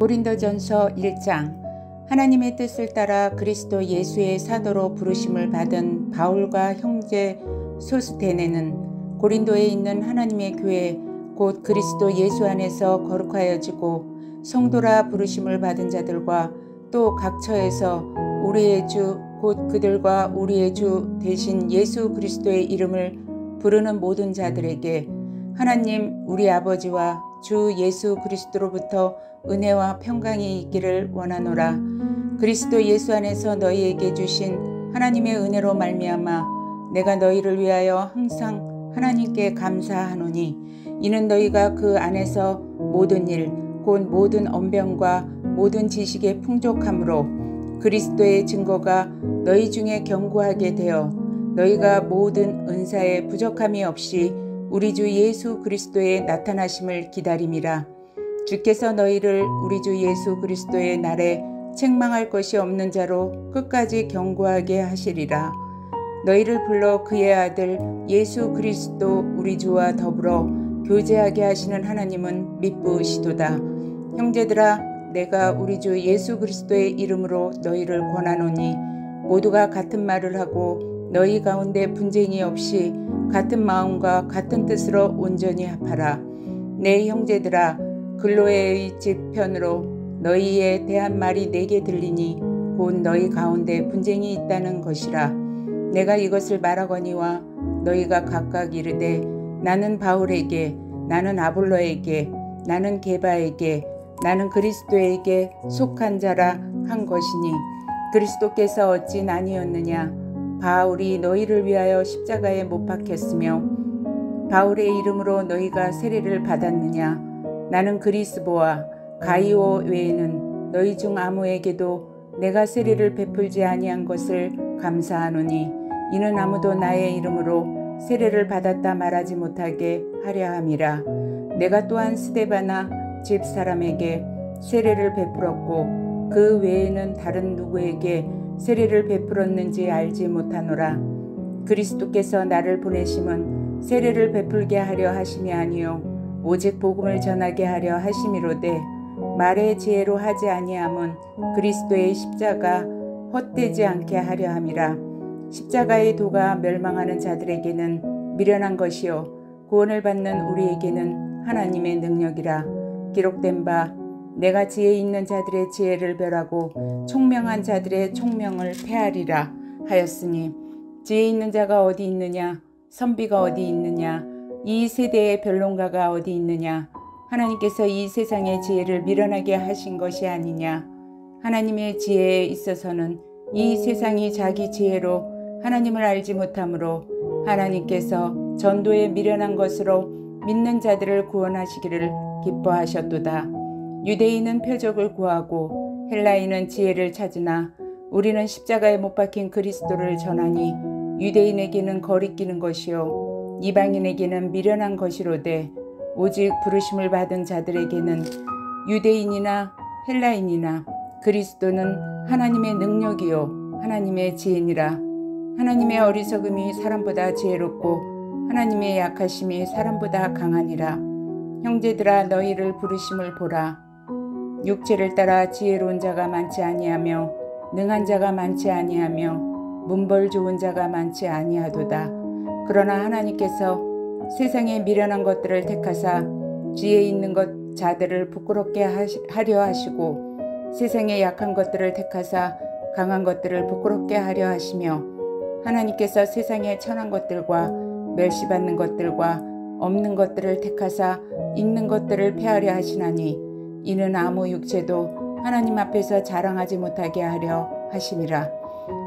고린도전서 1장. 하나님의 뜻을 따라 그리스도 예수의 사도로 부르심을 받은 바울과 형제 소스테네는 고린도에 있는 하나님의 교회 곧 그리스도 예수 안에서 거룩하여지고 성도라 부르심을 받은 자들과 또 각 처에서 우리의 주 곧 그들과 우리의 주 대신 예수 그리스도의 이름을 부르는 모든 자들에게 하나님 우리 아버지와 주 예수 그리스도로부터 은혜와 평강이 있기를 원하노라. 그리스도 예수 안에서 너희에게 주신 하나님의 은혜로 말미암아 내가 너희를 위하여 항상 하나님께 감사하노니 이는 너희가 그 안에서 모든 일 곧 모든 언변과 모든 지식의 풍족함으로 그리스도의 증거가 너희 중에 견고하게 되어 너희가 모든 은사에 부족함이 없이 우리 주 예수 그리스도의 나타나심을 기다림이라. 주께서 너희를 우리 주 예수 그리스도의 날에 책망할 것이 없는 자로 끝까지 견고하게 하시리라. 너희를 불러 그의 아들 예수 그리스도 우리 주와 더불어 교제하게 하시는 하나님은 미쁘시도다. 형제들아, 내가 우리 주 예수 그리스도의 이름으로 너희를 권하노니 모두가 같은 말을 하고 너희 가운데 분쟁이 없이 같은 마음과 같은 뜻으로 온전히 합하라. 내 형제들아, 글로에의 집 편으로 너희에 대한 말이 내게 들리니 곧 너희 가운데 분쟁이 있다는 것이라. 내가 이것을 말하거니와 너희가 각각 이르되 나는 바울에게, 나는 아볼로에게, 나는 게바에게, 나는 그리스도에게 속한 자라 한 것이니 그리스도께서 어찌 나뉘었느냐. 바울이 너희를 위하여 십자가에 못 박혔으며 바울의 이름으로 너희가 세례를 받았느냐. 나는 그리스보와 가이오 외에는 너희 중 아무에게도 내가 세례를 베풀지 아니한 것을 감사하노니 이는 아무도 나의 이름으로 세례를 받았다 말하지 못하게 하려 함이라. 내가 또한 스데바나 집사람에게 세례를 베풀었고 그 외에는 다른 누구에게 세례를 베풀었는지 알지 못하노라. 그리스도께서 나를 보내심은 세례를 베풀게 하려 하심이 아니요 오직 복음을 전하게 하려 하심이로되 말의 지혜로 하지 아니함은 그리스도의 십자가 헛되지 않게 하려 함이라. 십자가의 도가 멸망하는 자들에게는 미련한 것이요 구원을 받는 우리에게는 하나님의 능력이라. 기록된 바 내가 지혜 있는 자들의 지혜를 멸하고 총명한 자들의 총명을 폐하리라 하였으니 지혜 있는 자가 어디 있느냐, 선비가 어디 있느냐, 이 세대의 변론가가 어디 있느냐. 하나님께서 이 세상의 지혜를 미련하게 하신 것이 아니냐. 하나님의 지혜에 있어서는 이 세상이 자기 지혜로 하나님을 알지 못하므로 하나님께서 전도에 미련한 것으로 믿는 자들을 구원하시기를 기뻐하셨도다. 유대인은 표적을 구하고 헬라인은 지혜를 찾으나 우리는 십자가에 못 박힌 그리스도를 전하니 유대인에게는 거리끼는 것이요 이방인에게는 미련한 것이로되 오직 부르심을 받은 자들에게는 유대인이나 헬라인이나 그리스도는 하나님의 능력이요 하나님의 지혜니라. 하나님의 어리석음이 사람보다 지혜롭고 하나님의 약하심이 사람보다 강하니라. 형제들아, 너희를 부르심을 보라. 육체를 따라 지혜로운 자가 많지 아니하며 능한 자가 많지 아니하며 문벌 좋은 자가 많지 아니하도다. 그러나 하나님께서 세상에 미련한 것들을 택하사 지혜 있는 것 자들을 부끄럽게 하려 하시고 세상에 약한 것들을 택하사 강한 것들을 부끄럽게 하려 하시며 하나님께서 세상에 천한 것들과 멸시받는 것들과 없는 것들을 택하사 있는 것들을 폐하려 하시나니 이는 아무 육체도 하나님 앞에서 자랑하지 못하게 하려 하심이라.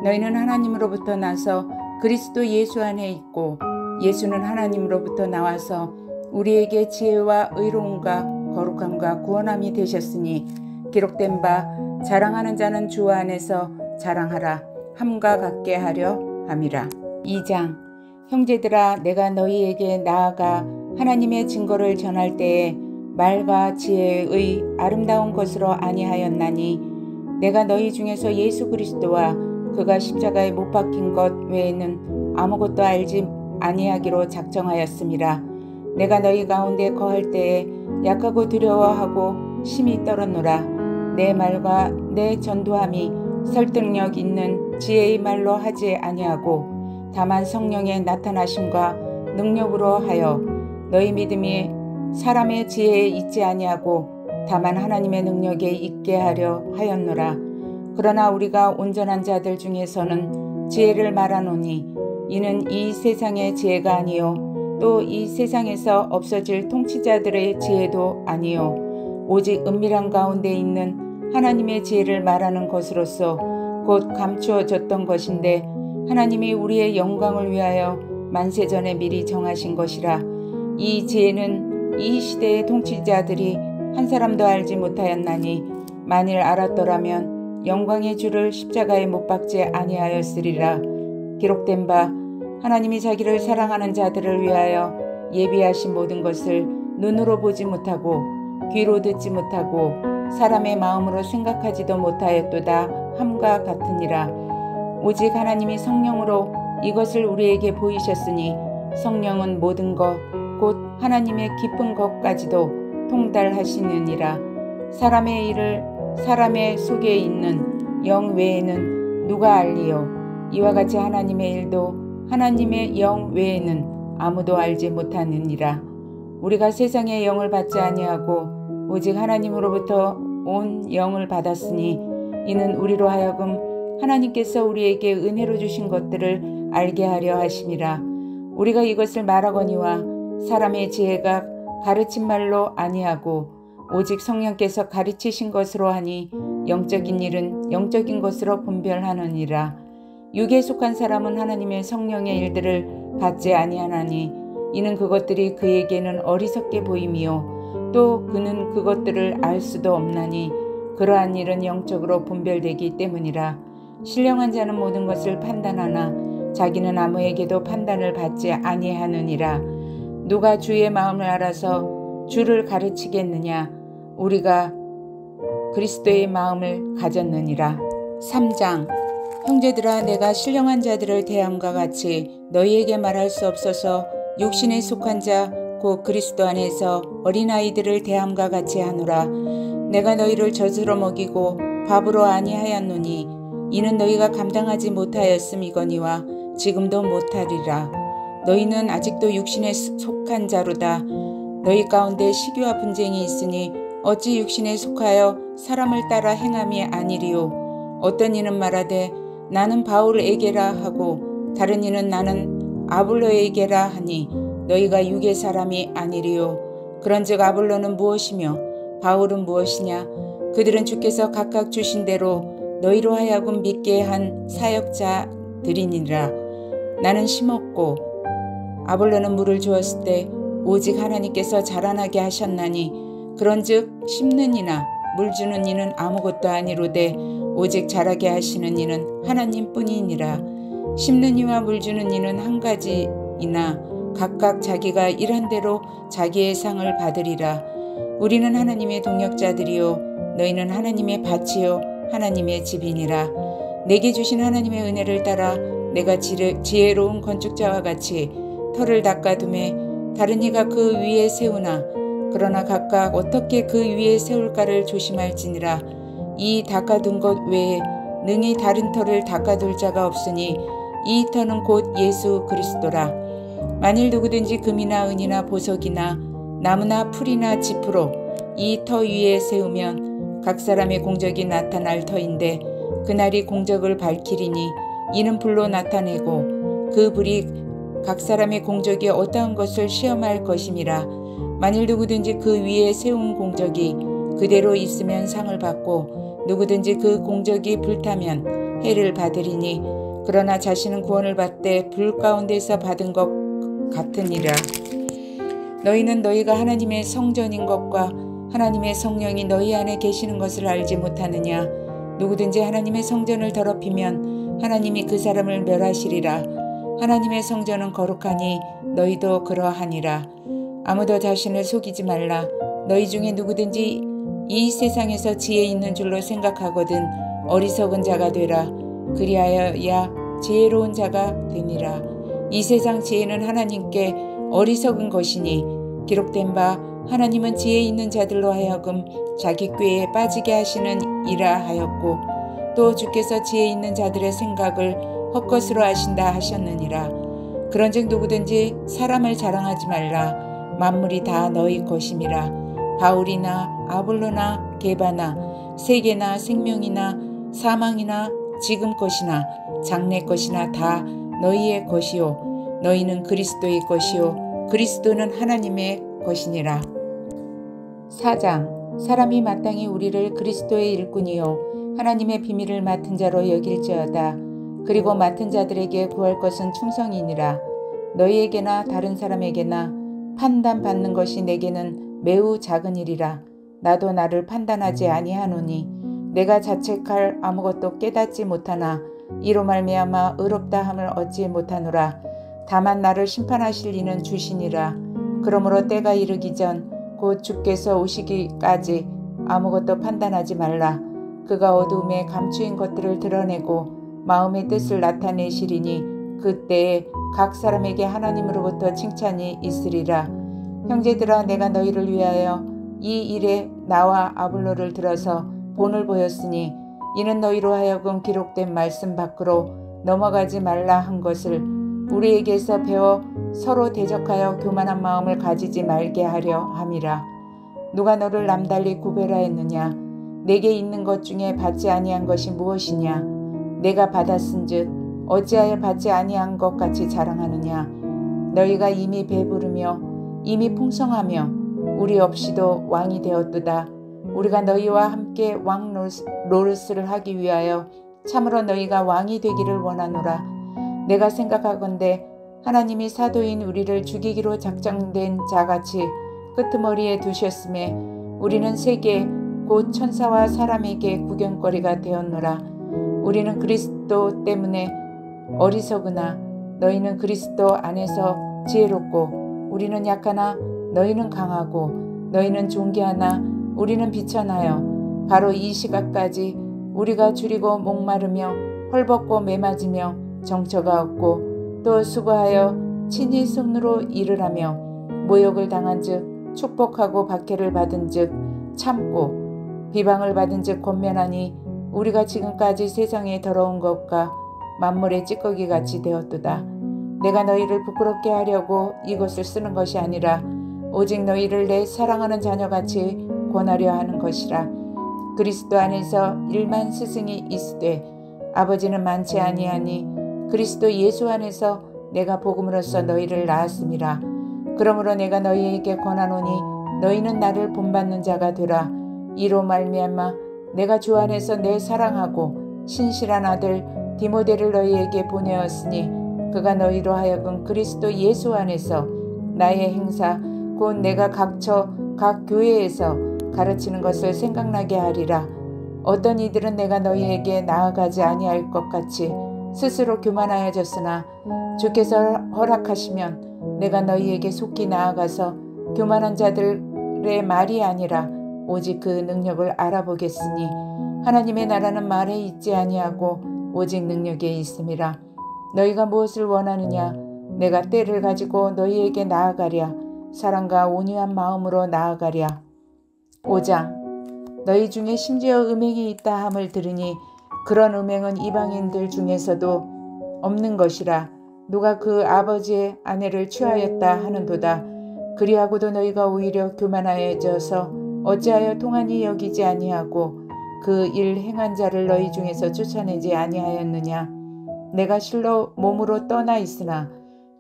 너희는 하나님으로부터 나서 그리스도 예수 안에 있고 예수는 하나님으로부터 나와서 우리에게 지혜와 의로움과 거룩함과 구원함이 되셨으니 기록된 바 자랑하는 자는 주 안에서 자랑하라 함과 같게 하려 함이라. 2장. 형제들아, 내가 너희에게 나아가 하나님의 증거를 전할 때에 말과 지혜의 아름다운 것으로 아니하였나니 내가 너희 중에서 예수 그리스도와 그가 십자가에 못 박힌 것 외에는 아무것도 알지 아니하기로 작정하였음이라. 내가 너희 가운데 거할 때에 약하고 두려워하고 심히 떨었노라. 내 말과 내 전도함이 설득력 있는 지혜의 말로 하지 아니하고 다만 성령의 나타나심과 능력으로 하여 너희 믿음이 사람의 지혜에 있지 아니하고 다만 하나님의 능력에 있게 하려 하였노라. 그러나 우리가 온전한 자들 중에서는 지혜를 말하노니 이는 이 세상의 지혜가 아니요 또 이 세상에서 없어질 통치자들의 지혜도 아니요 오직 은밀한 가운데 있는 하나님의 지혜를 말하는 것으로서 곧 감추어졌던 것인데 하나님이 우리의 영광을 위하여 만세전에 미리 정하신 것이라. 이 지혜는 이 시대의 통치자들이 한 사람도 알지 못하였나니 만일 알았더라면 영광의 주를 십자가에 못 박지 아니하였으리라. 기록된 바 하나님이 자기를 사랑하는 자들을 위하여 예비하신 모든 것을 눈으로 보지 못하고 귀로 듣지 못하고 사람의 마음으로 생각하지도 못하였도다 함과 같으니라. 오직 하나님이 성령으로 이것을 우리에게 보이셨으니 성령은 모든 것 곧 하나님의 깊은 것까지도 통달하시느니라. 사람의 일을 사람의 속에 있는 영 외에는 누가 알리요? 이와 같이 하나님의 일도 하나님의 영 외에는 아무도 알지 못하느니라. 우리가 세상의 영을 받지 아니하고 오직 하나님으로부터 온 영을 받았으니 이는 우리로 하여금 하나님께서 우리에게 은혜로 주신 것들을 알게 하려 하심이라. 우리가 이것을 말하거니와 사람의 지혜가 가르친 말로 아니하고 오직 성령께서 가르치신 것으로 하니 영적인 일은 영적인 것으로 분별하느니라. 육에 속한 사람은 하나님의 성령의 일들을 받지 아니하나니 이는 그것들이 그에게는 어리석게 보임이요 또 그는 그것들을 알 수도 없나니 그러한 일은 영적으로 분별되기 때문이라. 신령한 자는 모든 것을 판단하나 자기는 아무에게도 판단을 받지 아니하느니라. 누가 주의 마음을 알아서 주를 가르치겠느냐? 우리가 그리스도의 마음을 가졌느니라. 3장. 형제들아, 내가 신령한 자들을 대함과 같이 너희에게 말할 수 없어서 육신에 속한 자 곧 그리스도 안에서 어린아이들을 대함과 같이 하노라. 내가 너희를 젖으로 먹이고 밥으로 아니하였노니 이는 너희가 감당하지 못하였음이거니와 지금도 못하리라. 너희는 아직도 육신에 속한 자로다. 너희 가운데 시기와 분쟁이 있으니 어찌 육신에 속하여 사람을 따라 행함이 아니리요. 어떤 이는 말하되 나는 바울에게라 하고 다른 이는 나는 아볼로에게라 하니 너희가 육의 사람이 아니리요. 그런즉 아볼로는 무엇이며 바울은 무엇이냐? 그들은 주께서 각각 주신 대로 너희로 하여금 믿게 한 사역자들이니라. 나는 심었고 아볼로는 물을 주었을 때 오직 하나님께서 자라나게 하셨나니 그런즉 심는 이나 물 주는 이는 아무것도 아니로되 오직 자라게 하시는 이는 하나님뿐이니라. 심는 이와 물 주는 이는 한 가지이나 각각 자기가 일한 대로 자기의 상을 받으리라. 우리는 하나님의 동역자들이요 너희는 하나님의 밭이요 하나님의 집이니라. 내게 주신 하나님의 은혜를 따라 내가 지혜로운 건축자와 같이 터를 닦아둠에 다른 이가 그 위에 세우나 그러나 각각 어떻게 그 위에 세울까를 조심할지니라. 이 닦아둔 것 외에 능히 다른 터를 닦아둘 자가 없으니 이 터는 곧 예수 그리스도라. 만일 누구든지 금이나 은이나 보석이나 나무나 풀이나 짚으로 이 터 위에 세우면 각 사람의 공적이 나타날 터인데 그날이 공적을 밝히리니 이는 불로 나타내고 그 불이 각 사람의 공적이 어떠한 것을 시험할 것임이라. 만일 누구든지 그 위에 세운 공적이 그대로 있으면 상을 받고 누구든지 그 공적이 불타면 해를 받으리니 그러나 자신은 구원을 받되 불 가운데서 받은 것 같으니라. 너희는 너희가 하나님의 성전인 것과 하나님의 성령이 너희 안에 계시는 것을 알지 못하느냐? 누구든지 하나님의 성전을 더럽히면 하나님이 그 사람을 멸하시리라. 하나님의 성전은 거룩하니 너희도 그러하니라. 아무도 자신을 속이지 말라. 너희 중에 누구든지 이 세상에서 지혜 있는 줄로 생각하거든 어리석은 자가 되라. 그리하여야 지혜로운 자가 되니라. 이 세상 지혜는 하나님께 어리석은 것이니 기록된 바 하나님은 지혜 있는 자들로 하여금 자기 꾀에 빠지게 하시는 이라 하였고 또 주께서 지혜 있는 자들의 생각을 헛것으로 하신다 하셨느니라. 그런즉 누구든지 사람을 자랑하지 말라. 만물이 다 너희 것임이라. 바울이나 아볼로나 게바나 세계나 생명이나 사망이나 지금 것이나 장래 것이나 다 너희의 것이요 너희는 그리스도의 것이요 그리스도는 하나님의 것이니라. 4장. 사람이 마땅히 우리를 그리스도의 일꾼이요 하나님의 비밀을 맡은 자로 여길지어다. 그리고 맡은 자들에게 구할 것은 충성이니라. 너희에게나 다른 사람에게나 판단받는 것이 내게는 매우 작은 일이라. 나도 나를 판단하지 아니하노니 내가 자책할 아무것도 깨닫지 못하나 이로 말미암아 의롭다 함을 얻지 못하노라. 다만 나를 심판하실 이는 주시니라. 그러므로 때가 이르기 전 곧 주께서 오시기까지 아무것도 판단하지 말라. 그가 어두움에 감추인 것들을 드러내고 마음의 뜻을 나타내시리니 그때에 각 사람에게 하나님으로부터 칭찬이 있으리라. 형제들아, 내가 너희를 위하여 이 일에 나와 아볼로를 들어서 본을 보였으니 이는 너희로 하여금 기록된 말씀 밖으로 넘어가지 말라 한 것을 우리에게서 배워 서로 대적하여 교만한 마음을 가지지 말게 하려 함이라. 누가 너를 남달리 구별하였느냐? 내게 있는 것 중에 받지 아니한 것이 무엇이냐? 내가 받았은즉 어찌하여 받지 아니한 것 같이 자랑하느냐? 너희가 이미 배부르며 이미 풍성하며 우리 없이도 왕이 되었도다. 우리가 너희와 함께 왕 노릇을 하기 위하여 참으로 너희가 왕이 되기를 원하노라. 내가 생각하건대 하나님이 사도인 우리를 죽이기로 작정된 자같이 끄트머리에 두셨음에 우리는 세계 곧 천사와 사람에게 구경거리가 되었노라. 우리는 그리스도 때문에 어리석으나 너희는 그리스도 안에서 지혜롭고 우리는 약하나 너희는 강하고 너희는 존귀하나 우리는 비천하여 바로 이 시각까지 우리가 줄이고 목마르며 헐벗고 매맞으며 정처가 없고 또 수고하여 친히 손으로 일을 하며 모욕을 당한즉 축복하고 박해를 받은즉 참고 비방을 받은즉 권면하니 우리가 지금까지 세상에 더러운 것과 만물의 찌꺼기 같이 되었도다. 내가 너희를 부끄럽게 하려고 이것을 쓰는 것이 아니라 오직 너희를 내 사랑하는 자녀같이 권하려 하는 것이라. 그리스도 안에서 1만 스승이 있으되 아버지는 많지 아니하니 그리스도 예수 안에서 내가 복음으로써 너희를 낳았음이라. 그러므로 내가 너희에게 권하노니 너희는 나를 본받는 자가 되라. 이로 말미암아 내가 주 안에서 내 사랑하고 신실한 아들 디모데를 너희에게 보내었으니 그가 너희로 하여금 그리스도 예수 안에서 나의 행사 곧 내가 각처 각 교회에서 가르치는 것을 생각나게 하리라. 어떤 이들은 내가 너희에게 나아가지 아니할 것 같이 스스로 교만하여졌으나 주께서 허락하시면 내가 너희에게 속히 나아가서 교만한 자들의 말이 아니라 오직 그 능력을 알아보겠으니 하나님의 나라는 말에 있지 아니하고 오직 능력에 있음이라. 너희가 무엇을 원하느냐? 내가 때를 가지고 너희에게 나아가랴. 사랑과 온유한 마음으로 나아가랴. 5장. 너희 중에 심지어 음행이 있다 함을 들으니 그런 음행은 이방인들 중에서도 없는 것이라. 누가 그 아버지의 아내를 취하였다 하는도다. 그리하고도 너희가 오히려 교만하여져서 어찌하여 통한이 여기지 아니하고 그 일 행한 자를 너희 중에서 쫓아내지 아니하였느냐. 내가 실로 몸으로 떠나 있으나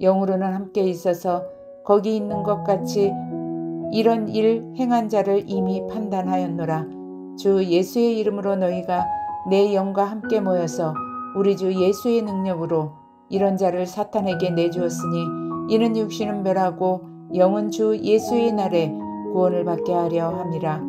영으로는 함께 있어서 거기 있는 것 같이 이런 일 행한 자를 이미 판단하였노라. 주 예수의 이름으로 너희가 내 영과 함께 모여서 우리 주 예수의 능력으로 이런 자를 사탄에게 내주었으니 이는 육신은 멸하고 영은 주 예수의 날에 구원을 받게 하려 함이라.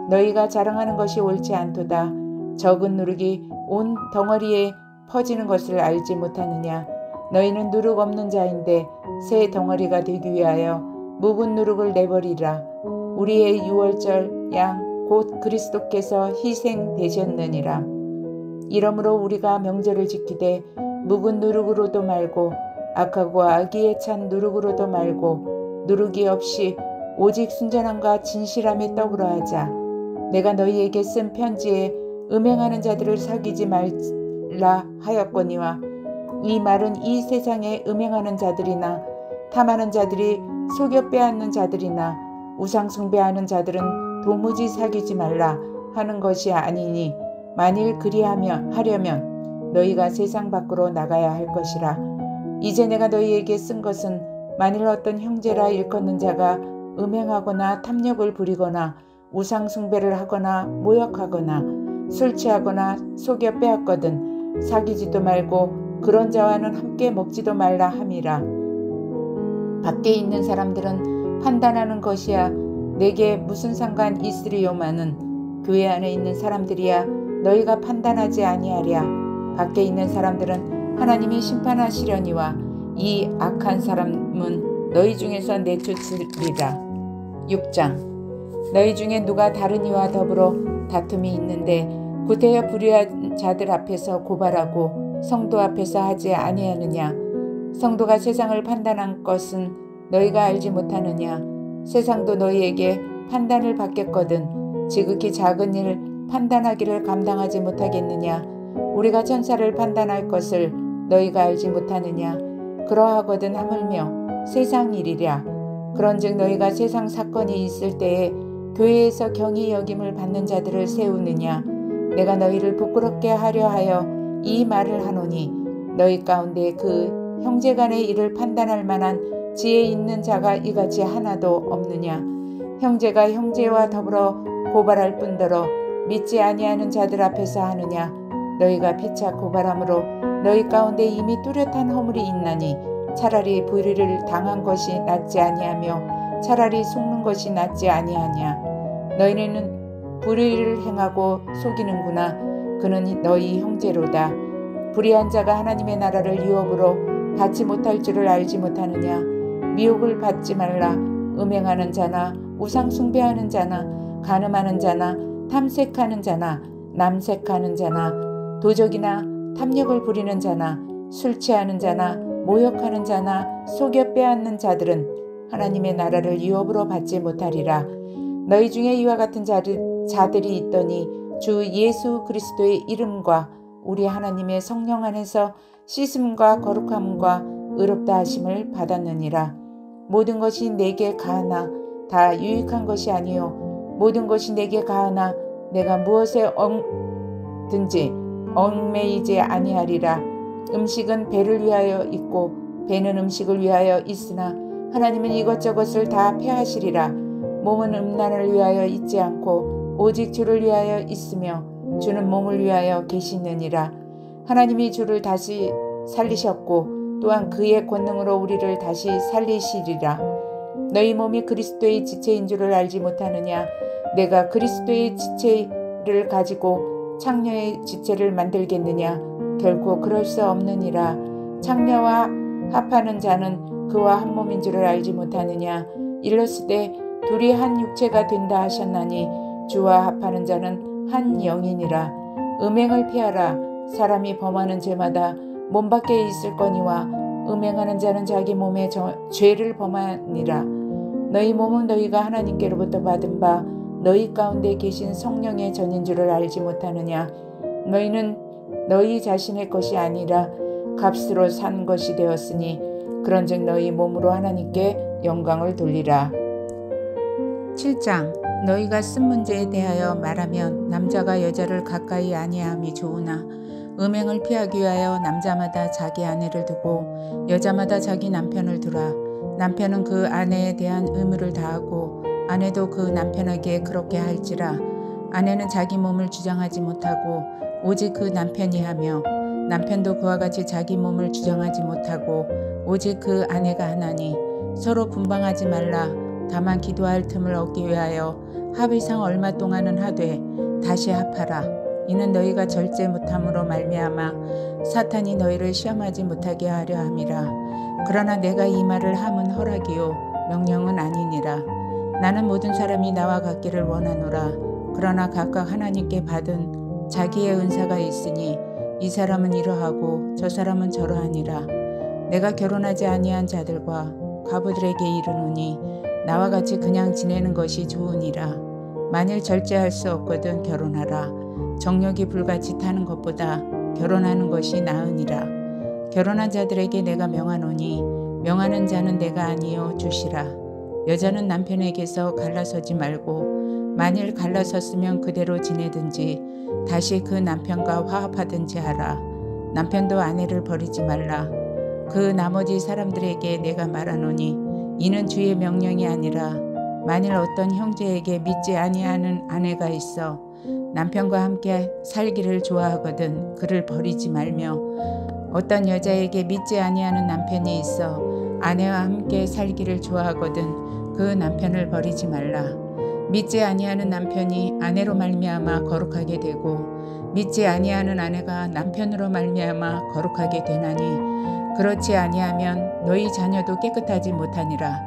너희가 자랑하는 것이 옳지 않도다. 적은 누룩이 온 덩어리에 퍼지는 것을 알지 못하느냐. 너희는 누룩 없는 자인데 새 덩어리가 되기 위하여 묵은 누룩을 내버리라. 우리의 유월절 양 곧 그리스도께서 희생되셨느니라. 이러므로 우리가 명절을 지키되 묵은 누룩으로도 말고 악하고 악의에 찬 누룩으로도 말고 누룩이 없이 오직 순전함과 진실함에 더불어 하자. 내가 너희에게 쓴 편지에 음행하는 자들을 사귀지 말라 하였거니와 이 말은 이 세상에 음행하는 자들이나 탐하는 자들이 속여 빼앗는 자들이나 우상 숭배하는 자들은 도무지 사귀지 말라 하는 것이 아니니 만일 하려면 너희가 세상 밖으로 나가야 할 것이라. 이제 내가 너희에게 쓴 것은 만일 어떤 형제라 일컫는 자가 음행하거나 탐욕을 부리거나 우상 숭배를 하거나 모욕하거나 술 취하거나 속여 빼앗거든 사귀지도 말고 그런 자와는 함께 먹지도 말라 함이라. 밖에 있는 사람들은 판단하는 것이야 내게 무슨 상관 있으리요마는 교회 안에 있는 사람들이야 너희가 판단하지 아니하랴. 밖에 있는 사람들은 하나님이 심판하시려니와 이 악한 사람은 너희 중에서 내쫓으리라. 6장. 너희 중에 누가 다른 이와 더불어 다툼이 있는데 구태여 불의한 자들 앞에서 고발하고 성도 앞에서 하지 아니하느냐. 성도가 세상을 판단한 것은 너희가 알지 못하느냐. 세상도 너희에게 판단을 받겠거든 지극히 작은 일 판단하기를 감당하지 못하겠느냐. 우리가 천사를 판단할 것을 너희가 알지 못하느냐. 그러하거든 하물며 세상 일이랴. 그런즉 너희가 세상 사건이 있을 때에 교회에서 경히 여김을 받는 자들을 세우느냐. 내가 너희를 부끄럽게 하려 하여 이 말을 하노니 너희 가운데 그 형제간의 일을 판단할 만한 지혜 있는 자가 이같이 하나도 없느냐. 형제가 형제와 더불어 고발할 뿐더러 믿지 아니하는 자들 앞에서 하느냐. 너희가 피차 고발함으로 너희 가운데 이미 뚜렷한 허물이 있나니 차라리 불의를 당한 것이 낫지 아니하며 차라리 속는 것이 낫지 아니하냐. 너희는 불의를 행하고 속이는구나. 그는 너희 형제로다. 불의한 자가 하나님의 나라를 유업으로 받지 못할 줄을 알지 못하느냐. 미혹을 받지 말라. 음행하는 자나 우상 숭배하는 자나 간음하는 자나 탐색하는 자나 남색하는 자나 도적이나 탐욕을 부리는 자나 술 취하는 자나 모욕하는 자나 속여 빼앗는 자들은 하나님의 나라를 유업으로 받지 못하리라. 너희 중에 이와 같은 자들이 있더니 주 예수 그리스도의 이름과 우리 하나님의 성령 안에서 씻음과 거룩함과 의롭다 하심을 받았느니라. 모든 것이 내게 가하나 다 유익한 것이 아니요 모든 것이 내게 가하나 내가 무엇에 든지 얽매이지 아니하리라. 음식은 배를 위하여 있고 배는 음식을 위하여 있으나 하나님은 이것저것을 다 폐하시리라. 몸은 음란을 위하여 있지 않고 오직 주를 위하여 있으며 주는 몸을 위하여 계시느니라. 하나님이 주를 다시 살리셨고 또한 그의 권능으로 우리를 다시 살리시리라. 너희 몸이 그리스도의 지체인 줄을 알지 못하느냐. 내가 그리스도의 지체를 가지고 창녀의 지체를 만들겠느냐. 결코 그럴 수 없느니라. 창녀와 합하는 자는 그와 한 몸인 줄을 알지 못하느냐. 일렀으되 둘이 한 육체가 된다 하셨나니 주와 합하는 자는 한 영이니라. 음행을 피하라. 사람이 범하는 죄마다 몸 밖에 있을 거니와 음행하는 자는 자기 몸에 죄를 범하니라. 너희 몸은 너희가 하나님께로부터 받은 바 너희 가운데 계신 성령의 전인 줄을 알지 못하느냐. 너희는 너희 자신의 것이 아니라 값으로 산 것이 되었으니 그런즉 너희 몸으로 하나님께 영광을 돌리라. 7장. 너희가 쓴 문제에 대하여 말하면 남자가 여자를 가까이 아니함이 좋으나 음행을 피하기 위하여 남자마다 자기 아내를 두고 여자마다 자기 남편을 두라. 남편은 그 아내에 대한 의무를 다하고 아내도 그 남편에게 그렇게 할지라. 아내는 자기 몸을 주장하지 못하고 오직 그 남편이 하며 남편도 그와 같이 자기 몸을 주장하지 못하고 오직 그 아내가 하나니 서로 분방하지 말라. 다만 기도할 틈을 얻기 위하여 합의상 얼마 동안은 하되 다시 합하라. 이는 너희가 절제 못함으로 말미암아 사탄이 너희를 시험하지 못하게 하려 함이라. 그러나 내가 이 말을 함은 허락이요 명령은 아니니라. 나는 모든 사람이 나와 같기를 원하노라. 그러나 각각 하나님께 받은 자기의 은사가 있으니 이 사람은 이러하고 저 사람은 저러하니라. 내가 결혼하지 아니한 자들과 과부들에게 이르노니 나와 같이 그냥 지내는 것이 좋으니라. 만일 절제할 수 없거든 결혼하라. 정욕이 불같이 타는 것보다 결혼하는 것이 나으니라. 결혼한 자들에게 내가 명하노니 명하는 자는 내가 아니요 주시라. 여자는 남편에게서 갈라서지 말고 만일 갈라섰으면 그대로 지내든지 다시 그 남편과 화합하든지 하라. 남편도 아내를 버리지 말라. 그 나머지 사람들에게 내가 말하노니 이는 주의 명령이 아니라 만일 어떤 형제에게 믿지 아니하는 아내가 있어 남편과 함께 살기를 좋아하거든 그를 버리지 말며 어떤 여자에게 믿지 아니하는 남편이 있어 아내와 함께 살기를 좋아하거든 그 남편을 버리지 말라. 믿지 아니하는 남편이 아내로 말미암아 거룩하게 되고 믿지 아니하는 아내가 남편으로 말미암아 거룩하게 되나니 그렇지 아니하면 너희 자녀도 깨끗하지 못하니라.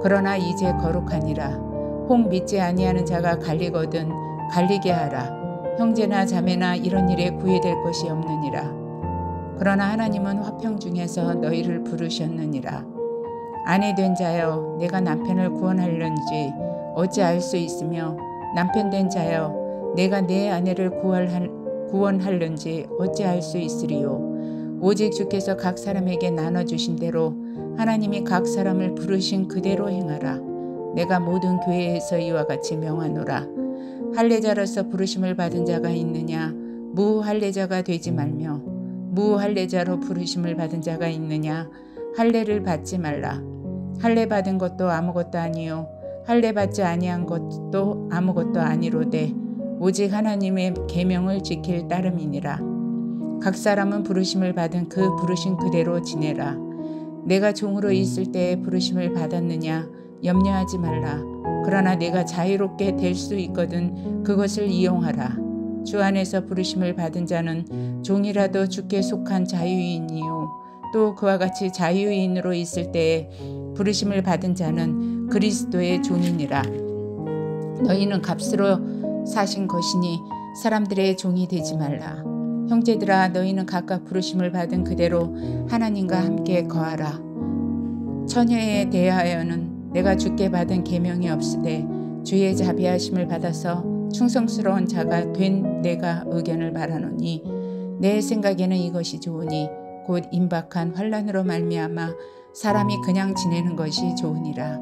그러나 이제 거룩하니라. 혹 믿지 아니하는 자가 갈리거든 갈리게 하라. 형제나 자매나 이런 일에 구애될 것이 없느니라. 그러나 하나님은 화평 중에서 너희를 부르셨느니라. 아내 된 자여 내가 남편을 구원하려는지 어찌 알 수 있으며 남편 된 자여 내가 내 아내를 구원하려는지 어찌 알 수 있으리요. 오직 주께서 각 사람에게 나눠주신 대로 하나님이 각 사람을 부르신 그대로 행하라. 내가 모든 교회에서 이와 같이 명하노라. 할례자로서 부르심을 받은 자가 있느냐 무할례자가 되지 말며 무할례자로 부르심을 받은 자가 있느냐 할례를 받지 말라. 할례 받은 것도 아무것도 아니요 할례 받지 아니한 것도 아무것도 아니로되 오직 하나님의 계명을 지킬 따름이니라. 각 사람은 부르심을 받은 그 부르심 그대로 지내라. 내가 종으로 있을 때에 부르심을 받았느냐 염려하지 말라. 그러나 내가 자유롭게 될 수 있거든 그것을 이용하라. 주 안에서 부르심을 받은 자는 종이라도 주께 속한 자유인이요 또 그와 같이 자유인으로 있을 때에 부르심을 받은 자는 그리스도의 종이니라. 너희는 값으로 사신 것이니 사람들의 종이 되지 말라. 형제들아 너희는 각각 부르심을 받은 그대로 하나님과 함께 거하라. 처녀에 대하여는 내가 주께 받은 계명이 없으되 주의 자비하심을 받아서 충성스러운 자가 된 내가 의견을 말하노니 내 생각에는 이것이 좋으니 곧 임박한 환난으로 말미암아 사람이 그냥 지내는 것이 좋으니라.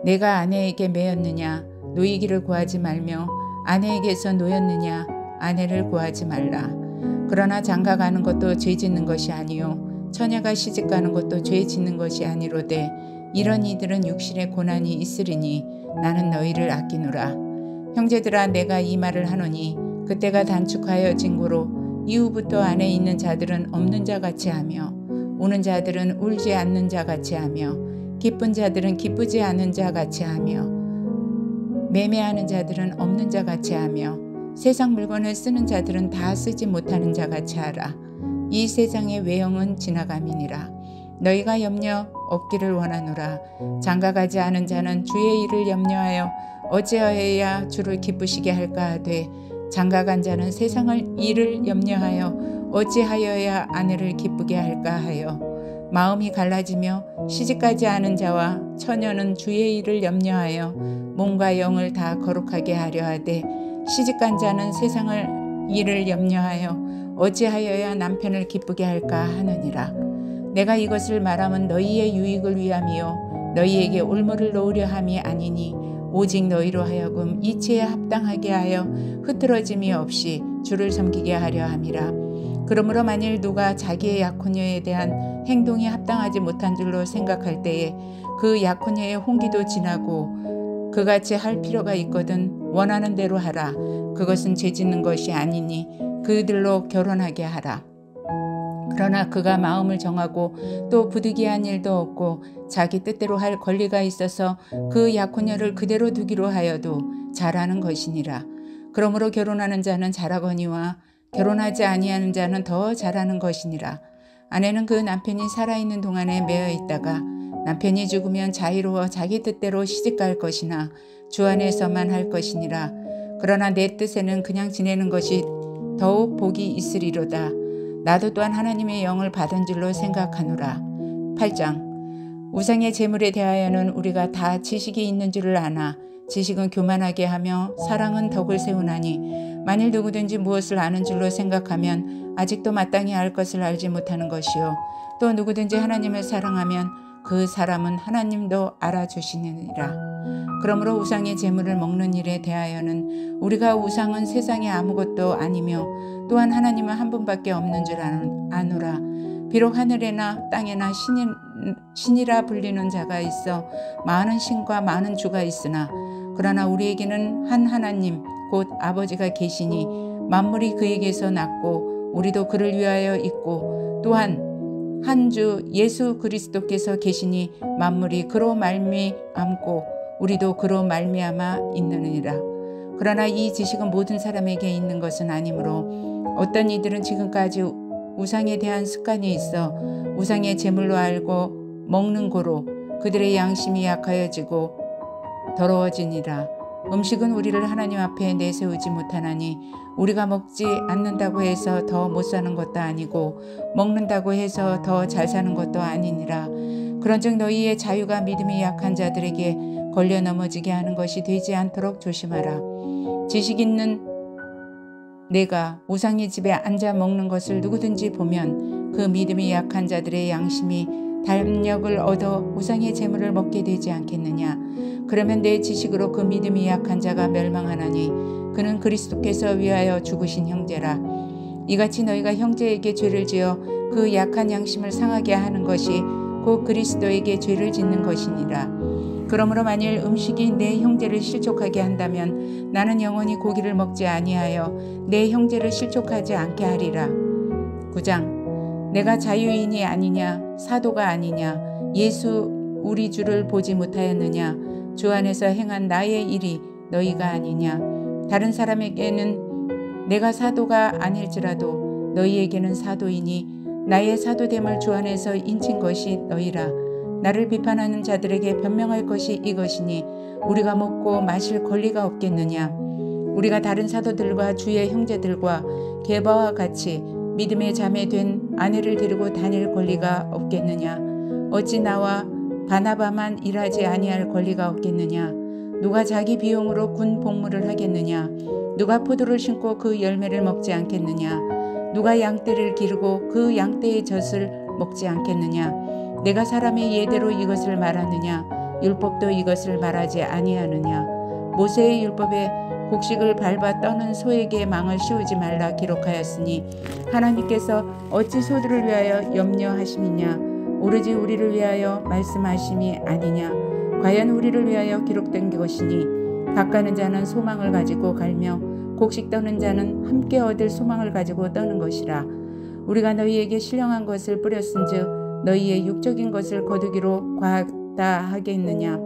내가 아내에게 매였느냐 노이기를 구하지 말며 아내에게서 노였느냐 아내를 구하지 말라. 그러나 장가가는 것도 죄 짓는 것이 아니요 처녀가 시집가는 것도 죄 짓는 것이 아니로되 이런 이들은 육신의 고난이 있으리니 나는 너희를 아끼노라. 형제들아 내가 이 말을 하노니 그때가 단축하여 진고로 이후부터 안에 있는 자들은 없는 자같이 하며 우는 자들은 울지 않는 자같이 하며 기쁜 자들은 기쁘지 않은 자같이 하며 매매하는 자들은 없는 자같이 하며 세상 물건을 쓰는 자들은 다 쓰지 못하는 자같이 하라. 이 세상의 외형은 지나감이니라. 너희가 염려 없기를 원하노라. 장가가지 않은 자는 주의 일을 염려하여 어찌하여야 주를 기쁘시게 할까 하되 장가간 자는 세상을 일을 염려하여 어찌하여야 아내를 기쁘게 할까 하여 마음이 갈라지며 시집가지 않은 자와 처녀는 주의 일을 염려하여 몸과 영을 다 거룩하게 하려 하되 시집간 자는 세상을 일을 염려하여 어찌하여야 남편을 기쁘게 할까 하느니라. 내가 이것을 말하면 너희의 유익을 위함이요 너희에게 올무를 놓으려 함이 아니니 오직 너희로 하여금 이치에 합당하게 하여 흐트러짐이 없이 주를 섬기게 하려 함이라. 그러므로 만일 누가 자기의 약혼녀에 대한 행동이 합당하지 못한 줄로 생각할 때에 그 약혼녀의 홍기도 지나고 그같이 할 필요가 있거든 원하는 대로 하라. 그것은 죄짓는 것이 아니니 그들로 결혼하게 하라. 그러나 그가 마음을 정하고 또 부득이한 일도 없고 자기 뜻대로 할 권리가 있어서 그 약혼녀를 그대로 두기로 하여도 잘하는 것이니라. 그러므로 결혼하는 자는 잘하거니와 결혼하지 아니하는 자는 더 잘하는 것이니라. 아내는 그 남편이 살아있는 동안에 매여 있다가 남편이 죽으면 자유로워 자기 뜻대로 시집갈 것이나 주 안에서만 할 것이니라. 그러나 내 뜻에는 그냥 지내는 것이 더욱 복이 있으리로다. 나도 또한 하나님의 영을 받은 줄로 생각하노라. 8장 우상의 재물에 대하여는 우리가 다 지식이 있는 줄을 아나 지식은 교만하게 하며 사랑은 덕을 세우나니 만일 누구든지 무엇을 아는 줄로 생각하면 아직도 마땅히 알 것을 알지 못하는 것이요 또 누구든지 하나님을 사랑하면 그 사람은 하나님도 알아주시느니라. 그러므로 우상의 재물을 먹는 일에 대하여는 우리가 우상은 세상에 아무것도 아니며 또한 하나님은 한 분밖에 없는 줄 아노라. 비록 하늘에나 땅에나 신이라 불리는 자가 있어 많은 신과 많은 주가 있으나 그러나 우리에게는 한 하나님 곧 아버지가 계시니 만물이 그에게서 났고 우리도 그를 위하여 있고 또한 한 주 예수 그리스도께서 계시니 만물이 그로 말미암고 우리도 그로 말미암아 있느니라. 그러나 이 지식은 모든 사람에게 있는 것은 아니므로 어떤 이들은 지금까지 우상에 대한 습관이 있어 우상의 제물로 알고 먹는 고로 그들의 양심이 약하여지고 더러워지니라. 음식은 우리를 하나님 앞에 내세우지 못하나니 우리가 먹지 않는다고 해서 더 못 사는 것도 아니고 먹는다고 해서 더 잘 사는 것도 아니니라. 그런즉 너희의 자유가 믿음이 약한 자들에게 걸려 넘어지게 하는 것이 되지 않도록 조심하라. 지식 있는 내가 우상의 집에 앉아 먹는 것을 누구든지 보면 그 믿음이 약한 자들의 양심이 담력을 얻어 우상의 재물을 먹게 되지 않겠느냐. 그러면 내 지식으로 그 믿음이 약한 자가 멸망하나니 그는 그리스도께서 위하여 죽으신 형제라. 이같이 너희가 형제에게 죄를 지어 그 약한 양심을 상하게 하는 것이 곧 그리스도에게 죄를 짓는 것이니라. 그러므로 만일 음식이 내 형제를 실족하게 한다면 나는 영원히 고기를 먹지 아니하여 내 형제를 실족하지 않게 하리라. 9장 내가 자유인이 아니냐 사도가 아니냐 예수 우리 주를 보지 못하였느냐 주 안에서 행한 나의 일이 너희가 아니냐. 다른 사람에게는 내가 사도가 아닐지라도 너희에게는 사도이니 나의 사도됨을 주 안에서 인친 것이 너희라. 나를 비판하는 자들에게 변명할 것이 이것이니 우리가 먹고 마실 권리가 없겠느냐. 우리가 다른 사도들과 주의 형제들과 게바와 같이 믿음의 자매 된 아내를 데리고 다닐 권리가 없겠느냐. 어찌 나와 바나바만 일하지 아니할 권리가 없겠느냐. 누가 자기 비용으로 군 복무를 하겠느냐. 누가 포도를 심고 그 열매를 먹지 않겠느냐. 누가 양떼를 기르고 그 양떼의 젖을 먹지 않겠느냐. 내가 사람의 예대로 이것을 말하느냐. 율법도 이것을 말하지 아니하느냐. 모세의 율법에 곡식을 밟아 떠는 소에게 망을 씌우지 말라 기록하였으니 하나님께서 어찌 소들을 위하여 염려하심이냐. 오로지 우리를 위하여 말씀하심이 아니냐. 과연 우리를 위하여 기록된 것이니 깎아는 자는 소망을 가지고 갈며 곡식 떠는 자는 함께 얻을 소망을 가지고 떠는 것이라. 우리가 너희에게 신령한 것을 뿌렸은즉 너희의 육적인 것을 거두기로 과하다 하겠느냐.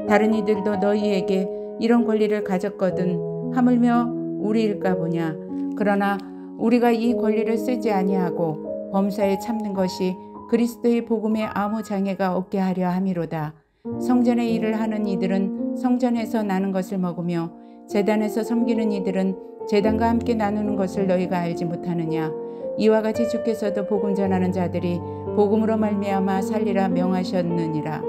다른 이들도 너희에게 이런 권리를 가졌거든 하물며 우리일까 보냐. 그러나 우리가 이 권리를 쓰지 아니하고 범사에 참는 것이 그리스도의 복음에 아무 장애가 없게 하려 함이로다. 성전의 일을 하는 이들은 성전에서 나는 것을 먹으며 제단에서 섬기는 이들은 제단과 함께 나누는 것을 너희가 알지 못하느냐. 이와 같이 주께서도 복음 전하는 자들이 복음으로 말미암아 살리라 명하셨느니라.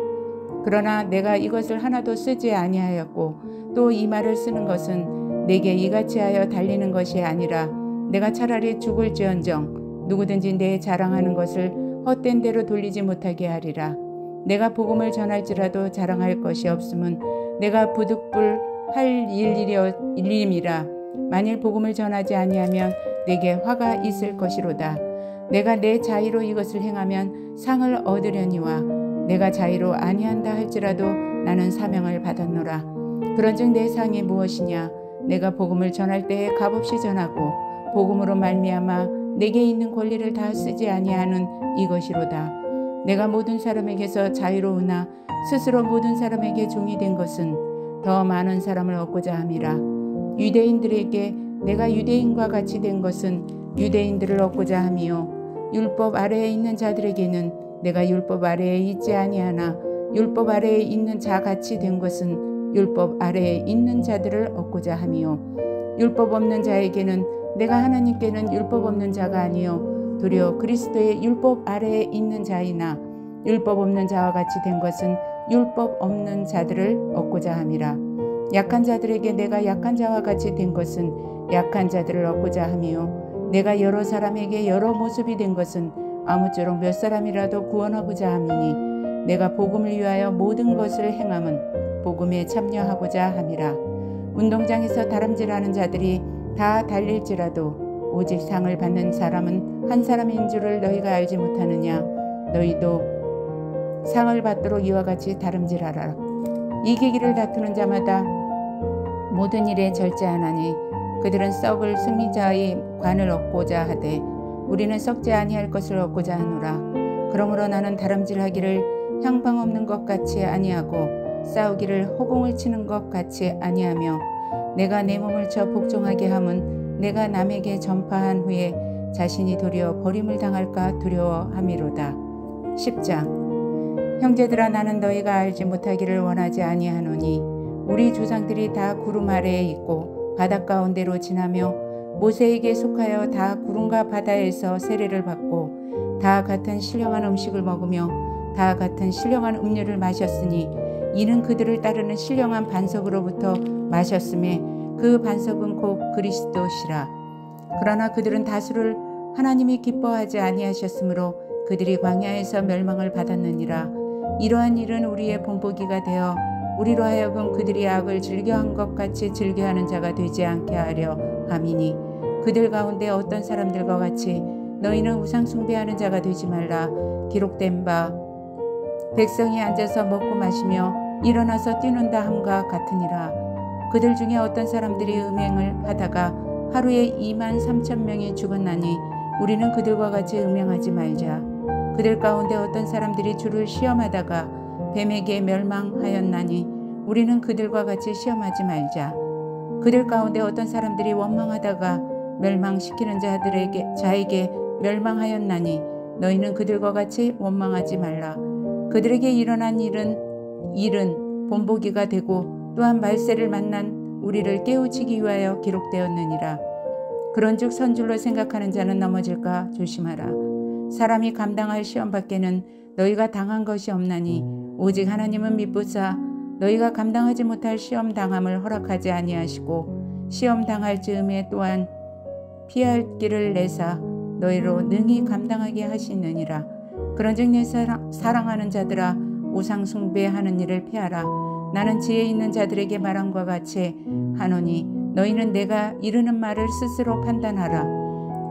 그러나 내가 이것을 하나도 쓰지 아니하였고 또 이 말을 쓰는 것은 내게 이같이 하여 달리는 것이 아니라 내가 차라리 죽을지언정 누구든지 내 자랑하는 것을 헛된 대로 돌리지 못하게 하리라. 내가 복음을 전할지라도 자랑할 것이 없음은 내가 부득불 할 일임이라. 만일 복음을 전하지 아니하면 내게 화가 있을 것이로다. 내가 내 자의로 이것을 행하면 상을 얻으려니와 내가 자의로 아니한다 할지라도 나는 사명을 받았노라. 그런즉 내 상이 무엇이냐. 내가 복음을 전할 때에 값없이 전하고 복음으로 말미암아 내게 있는 권리를 다 쓰지 아니하는 이것이로다. 내가 모든 사람에게서 자유로우나 스스로 모든 사람에게 종이 된 것은 더 많은 사람을 얻고자 함이라. 유대인들에게 내가 유대인과 같이 된 것은 유대인들을 얻고자 함이요 율법 아래에 있는 자들에게는 내가 율법 아래에 있지 아니하나 율법 아래에 있는 자같이 된 것은 율법 아래에 있는 자들을 얻고자 함이요 율법 없는 자에게는 내가 하나님께는 율법 없는 자가 아니요 도리어 그리스도의 율법 아래에 있는 자이나 율법 없는 자와 같이 된 것은 율법 없는 자들을 얻고자 함이라. 약한 자들에게 내가 약한 자와 같이 된 것은 약한 자들을 얻고자 함이요 내가 여러 사람에게 여러 모습이 된 것은 아무쪼록 몇 사람이라도 구원하고자 함이니 내가 복음을 위하여 모든 것을 행함은 복음에 참여하고자 함이라. 운동장에서 다름질하는 자들이 다 달릴지라도 오직 상을 받는 사람은 한 사람인 줄을 너희가 알지 못하느냐. 너희도 상을 받도록 이와 같이 다름질하라. 이기기를 다투는 자마다 모든 일에 절제하나니 그들은 썩을 승리자의 관을 얻고자 하되 우리는 썩지 아니할 것을 얻고자 하노라. 그러므로 나는 다름질하기를 향방 없는 것 같이 아니하고 싸우기를 허공을 치는 것 같이 아니하며 내가 내 몸을 쳐 복종하게 함은 내가 남에게 전파한 후에 자신이 도리어 버림을 당할까 두려워함이로다. 10장. 형제들아 나는 너희가 알지 못하기를 원하지 아니하노니 우리 조상들이 다 구름 아래에 있고 바닷 가운데로 지나며 모세에게 속하여 다 구름과 바다에서 세례를 받고 다 같은 신령한 음식을 먹으며 다 같은 신령한 음료를 마셨으니 이는 그들을 따르는 신령한 반석으로부터 마셨음에 그 반석은 곧 그리스도시라. 그러나 그들은 다수를 하나님이 기뻐하지 아니하셨으므로 그들이 광야에서 멸망을 받았느니라. 이러한 일은 우리의 본보기가 되어 우리로 하여금 그들이 악을 즐겨한 것 같이 즐겨하는 자가 되지 않게 하려 함이니 그들 가운데 어떤 사람들과 같이 너희는 우상 숭배하는 자가 되지 말라. 기록된 바 백성이 앉아서 먹고 마시며 일어나서 뛰는다 함과 같으니라. 그들 중에 어떤 사람들이 음행을 하다가 하루에 23,000명이 죽었나니 우리는 그들과 같이 음행하지 말자. 그들 가운데 어떤 사람들이 주를 시험하다가 뱀에게 멸망하였나니 우리는 그들과 같이 시험하지 말자. 그들 가운데 어떤 사람들이 원망하다가 멸망시키는 자에게 멸망하였나니 너희는 그들과 같이 원망하지 말라. 그들에게 일어난 일은 본보기가 되고 또한 말세를 만난 우리를 깨우치기 위하여 기록되었느니라. 그런즉 선줄로 생각하는 자는 넘어질까 조심하라. 사람이 감당할 시험 밖에는 너희가 당한 것이 없나니 오직 하나님은 미쁘사 너희가 감당하지 못할 시험 당함을 허락하지 아니하시고 시험 당할 즈음에 또한 피할 길을 내사 너희로 능히 감당하게 하시느니라. 그런즉 내 사랑하는 자들아 우상 숭배하는 일을 피하라. 나는 지혜 있는 자들에게 말함과 같이 하노니 너희는 내가 이르는 말을 스스로 판단하라.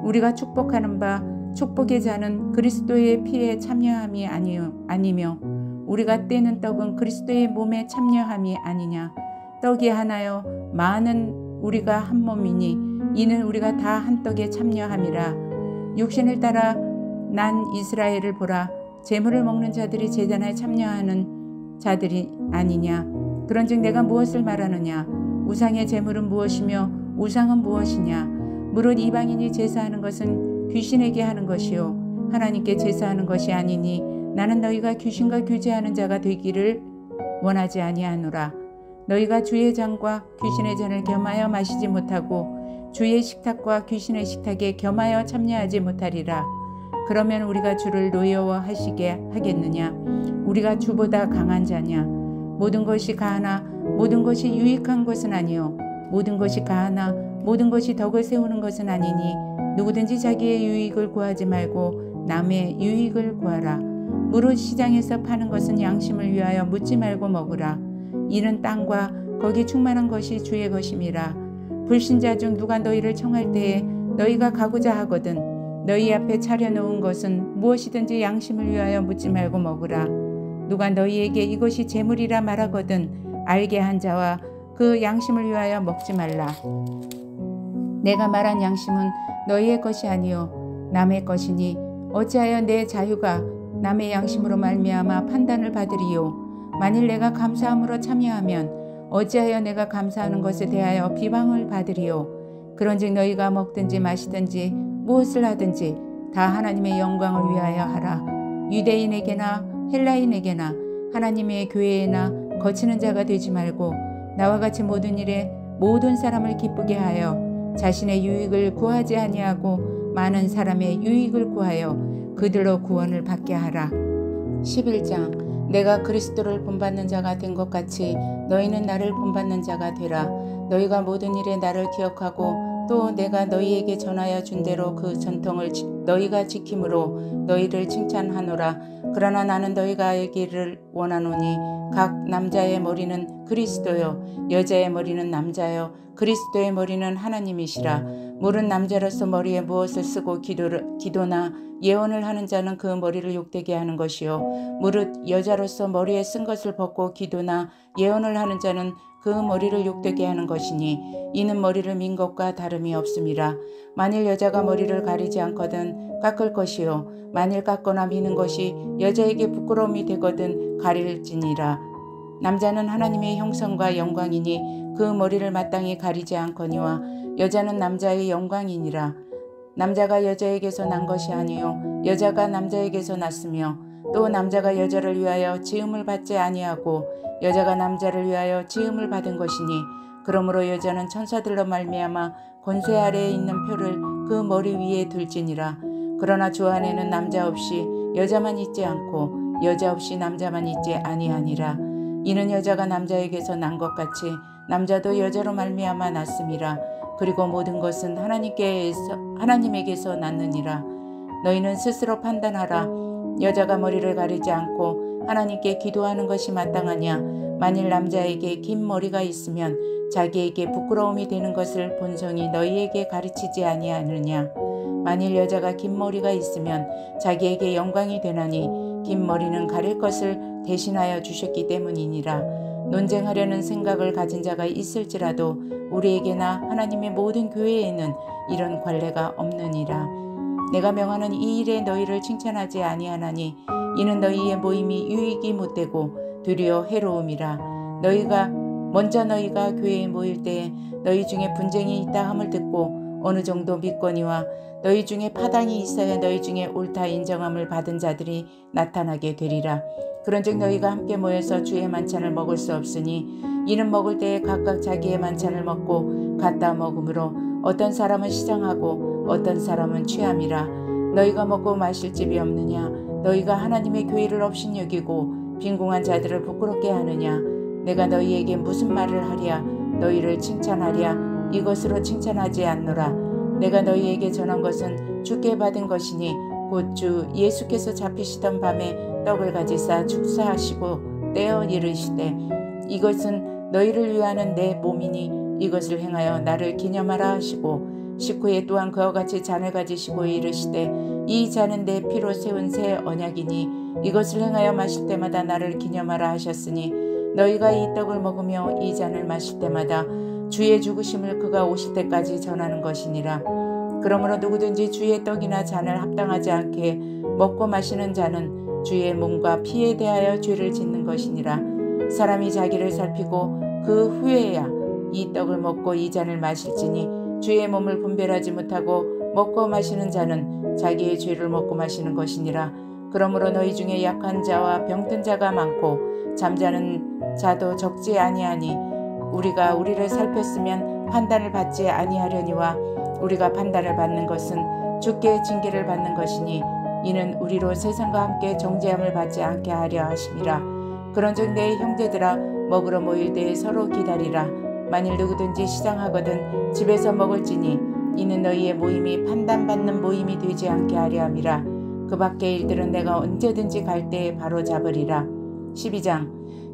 우리가 축복하는 바 축복의 자는 그리스도의 피에 참여함이 아니며 우리가 떼는 떡은 그리스도의 몸에 참여함이 아니냐. 떡이 하나요 많은 우리가 한 몸이니 이는 우리가 다 한 떡에 참여함이라. 육신을 따라 난 이스라엘을 보라. 제물을 먹는 자들이 제단에 참여하는 자들이 아니냐. 그런즉 내가 무엇을 말하느냐. 우상의 제물은 무엇이며 우상은 무엇이냐. 무릇 이방인이 제사하는 것은 귀신에게 하는 것이요 하나님께 제사하는 것이 아니니 나는 너희가 귀신과 교제하는 자가 되기를 원하지 아니하노라. 너희가 주의 잔과 귀신의 잔을 겸하여 마시지 못하고 주의 식탁과 귀신의 식탁에 겸하여 참여하지 못하리라. 그러면 우리가 주를 노여워하시게 하겠느냐. 우리가 주보다 강한 자냐. 모든 것이 가하나 모든 것이 유익한 것은 아니요 모든 것이 가하나 모든 것이 덕을 세우는 것은 아니니 누구든지 자기의 유익을 구하지 말고 남의 유익을 구하라. 무릇 시장에서 파는 것은 양심을 위하여 묻지 말고 먹으라. 이는 땅과 거기 충만한 것이 주의 것임이라. 불신자 중 누가 너희를 청할 때에 너희가 가고자 하거든 너희 앞에 차려놓은 것은 무엇이든지 양심을 위하여 묻지 말고 먹으라. 누가 너희에게 이것이 재물이라 말하거든 알게 한 자와 그 양심을 위하여 먹지 말라. 내가 말한 양심은 너희의 것이 아니요 남의 것이니 어찌하여 내 자유가 남의 양심으로 말미암아 판단을 받으리요. 만일 내가 감사함으로 참여하면 어찌하여 내가 감사하는 것에 대하여 비방을 받으리요. 그런즉 너희가 먹든지 마시든지 무엇을 하든지 다 하나님의 영광을 위하여 하라. 유대인에게나 헬라인에게나 하나님의 교회에나 거치는 자가 되지 말고 나와 같이 모든 일에 모든 사람을 기쁘게 하여 자신의 유익을 구하지 아니하고 많은 사람의 유익을 구하여 그들로 구원을 받게 하라. 11장 내가 그리스도를 본받는 자가 된 것 같이 너희는 나를 본받는 자가 되라. 너희가 모든 일에 나를 기억하고 또 내가 너희에게 전하여 준 대로 그 전통을 너희가 지킴으로 너희를 칭찬하노라. 그러나 나는 너희가 알기를 원하노니 각 남자의 머리는 그리스도요 여자의 머리는 남자요 그리스도의 머리는 하나님이시라. 물은 남자로서 머리에 무엇을 쓰고 기도나 예언을 하는 자는 그 머리를 욕되게 하는 것이요 무릇 여자로서 머리에 쓴 것을 벗고 기도나 예언을 하는 자는 그 머리를 욕되게 하는 것이니 이는 머리를 민 것과 다름이 없음이라. 만일 여자가 머리를 가리지 않거든 깎을 것이요 만일 깎거나 미는 것이 여자에게 부끄러움이 되거든 가릴지니라. 남자는 하나님의 형상과 영광이니 그 머리를 마땅히 가리지 않거니와 여자는 남자의 영광이니라. 남자가 여자에게서 난 것이 아니요 여자가 남자에게서 났으며 또 남자가 여자를 위하여 지음을 받지 아니하고 여자가 남자를 위하여 지음을 받은 것이니 그러므로 여자는 천사들로 말미암아 권세 아래에 있는 표를 그 머리 위에 둘지니라. 그러나 주 안에는 남자 없이 여자만 있지 않고 여자 없이 남자만 있지 아니하니라. 이는 여자가 남자에게서 난 것 같이 남자도 여자로 말미암아 났음이라. 그리고 모든 것은 하나님에게서 났느니라. 너희는 스스로 판단하라. 여자가 머리를 가리지 않고 하나님께 기도하는 것이 마땅하냐. 만일 남자에게 긴 머리가 있으면 자기에게 부끄러움이 되는 것을 본성이 너희에게 가르치지 아니하느냐. 만일 여자가 긴 머리가 있으면 자기에게 영광이 되나니 긴 머리는 가릴 것을 대신하여 주셨기 때문이니라. 논쟁하려는 생각을 가진 자가 있을지라도 우리에게나 하나님의 모든 교회에는 이런 관례가 없느니라. 내가 명하는 이 일에 너희를 칭찬하지 아니하나니 이는 너희의 모임이 유익이 못되고 도리어 해로움이라. 먼저 너희가 교회에 모일 때에 너희 중에 분쟁이 있다 함을 듣고 어느 정도 믿거니와 너희 중에 파당이 있어야 너희 중에 옳다 인정함을 받은 자들이 나타나게 되리라. 그런즉 너희가 함께 모여서 주의 만찬을 먹을 수 없으니 이는 먹을 때에 각각 자기의 만찬을 먹고 갖다 먹으므로 어떤 사람은 시장하고 어떤 사람은 취함이라. 너희가 먹고 마실 집이 없느냐. 너희가 하나님의 교회를 업신여기고 빈궁한 자들을 부끄럽게 하느냐. 내가 너희에게 무슨 말을 하랴. 너희를 칭찬하랴. 이것으로 칭찬하지 않노라. 내가 너희에게 전한 것은 주께 받은 것이니 곧 주 예수께서 잡히시던 밤에 떡을 가지사 축사하시고 떼어 이르시되 이것은 너희를 위하는 내 몸이니 이것을 행하여 나를 기념하라 하시고 식후에 또한 그와 같이 잔을 가지시고 이르시되 이 잔은 내 피로 세운 새 언약이니 이것을 행하여 마실 때마다 나를 기념하라 하셨으니 너희가 이 떡을 먹으며 이 잔을 마실 때마다 주의 죽으심을 그가 오실 때까지 전하는 것이니라. 그러므로 누구든지 주의 떡이나 잔을 합당하지 않게 먹고 마시는 자는 주의 몸과 피에 대하여 죄를 짓는 것이니라. 사람이 자기를 살피고 그 후에야 이 떡을 먹고 이 잔을 마실지니 주의 몸을 분별하지 못하고 먹고 마시는 자는 자기의 죄를 먹고 마시는 것이니라. 그러므로 너희 중에 약한 자와 병든 자가 많고 잠자는 자도 적지 아니하니 우리가 우리를 살폈으면 판단을 받지 아니하려니와 우리가 판단을 받는 것은 주께 징계를 받는 것이니 이는 우리로 세상과 함께 정죄함을 받지 않게 하려 하심이라. 그런즉 내 형제들아 먹으러 모일 때에 서로 기다리라. 만일 누구든지 시장하거든 집에서 먹을지니 이는 너희의 모임이 판단받는 모임이 되지 않게 하려 함이라. 그 밖의 일들은 내가 언제든지 갈 때에 바로 잡으리라. 12장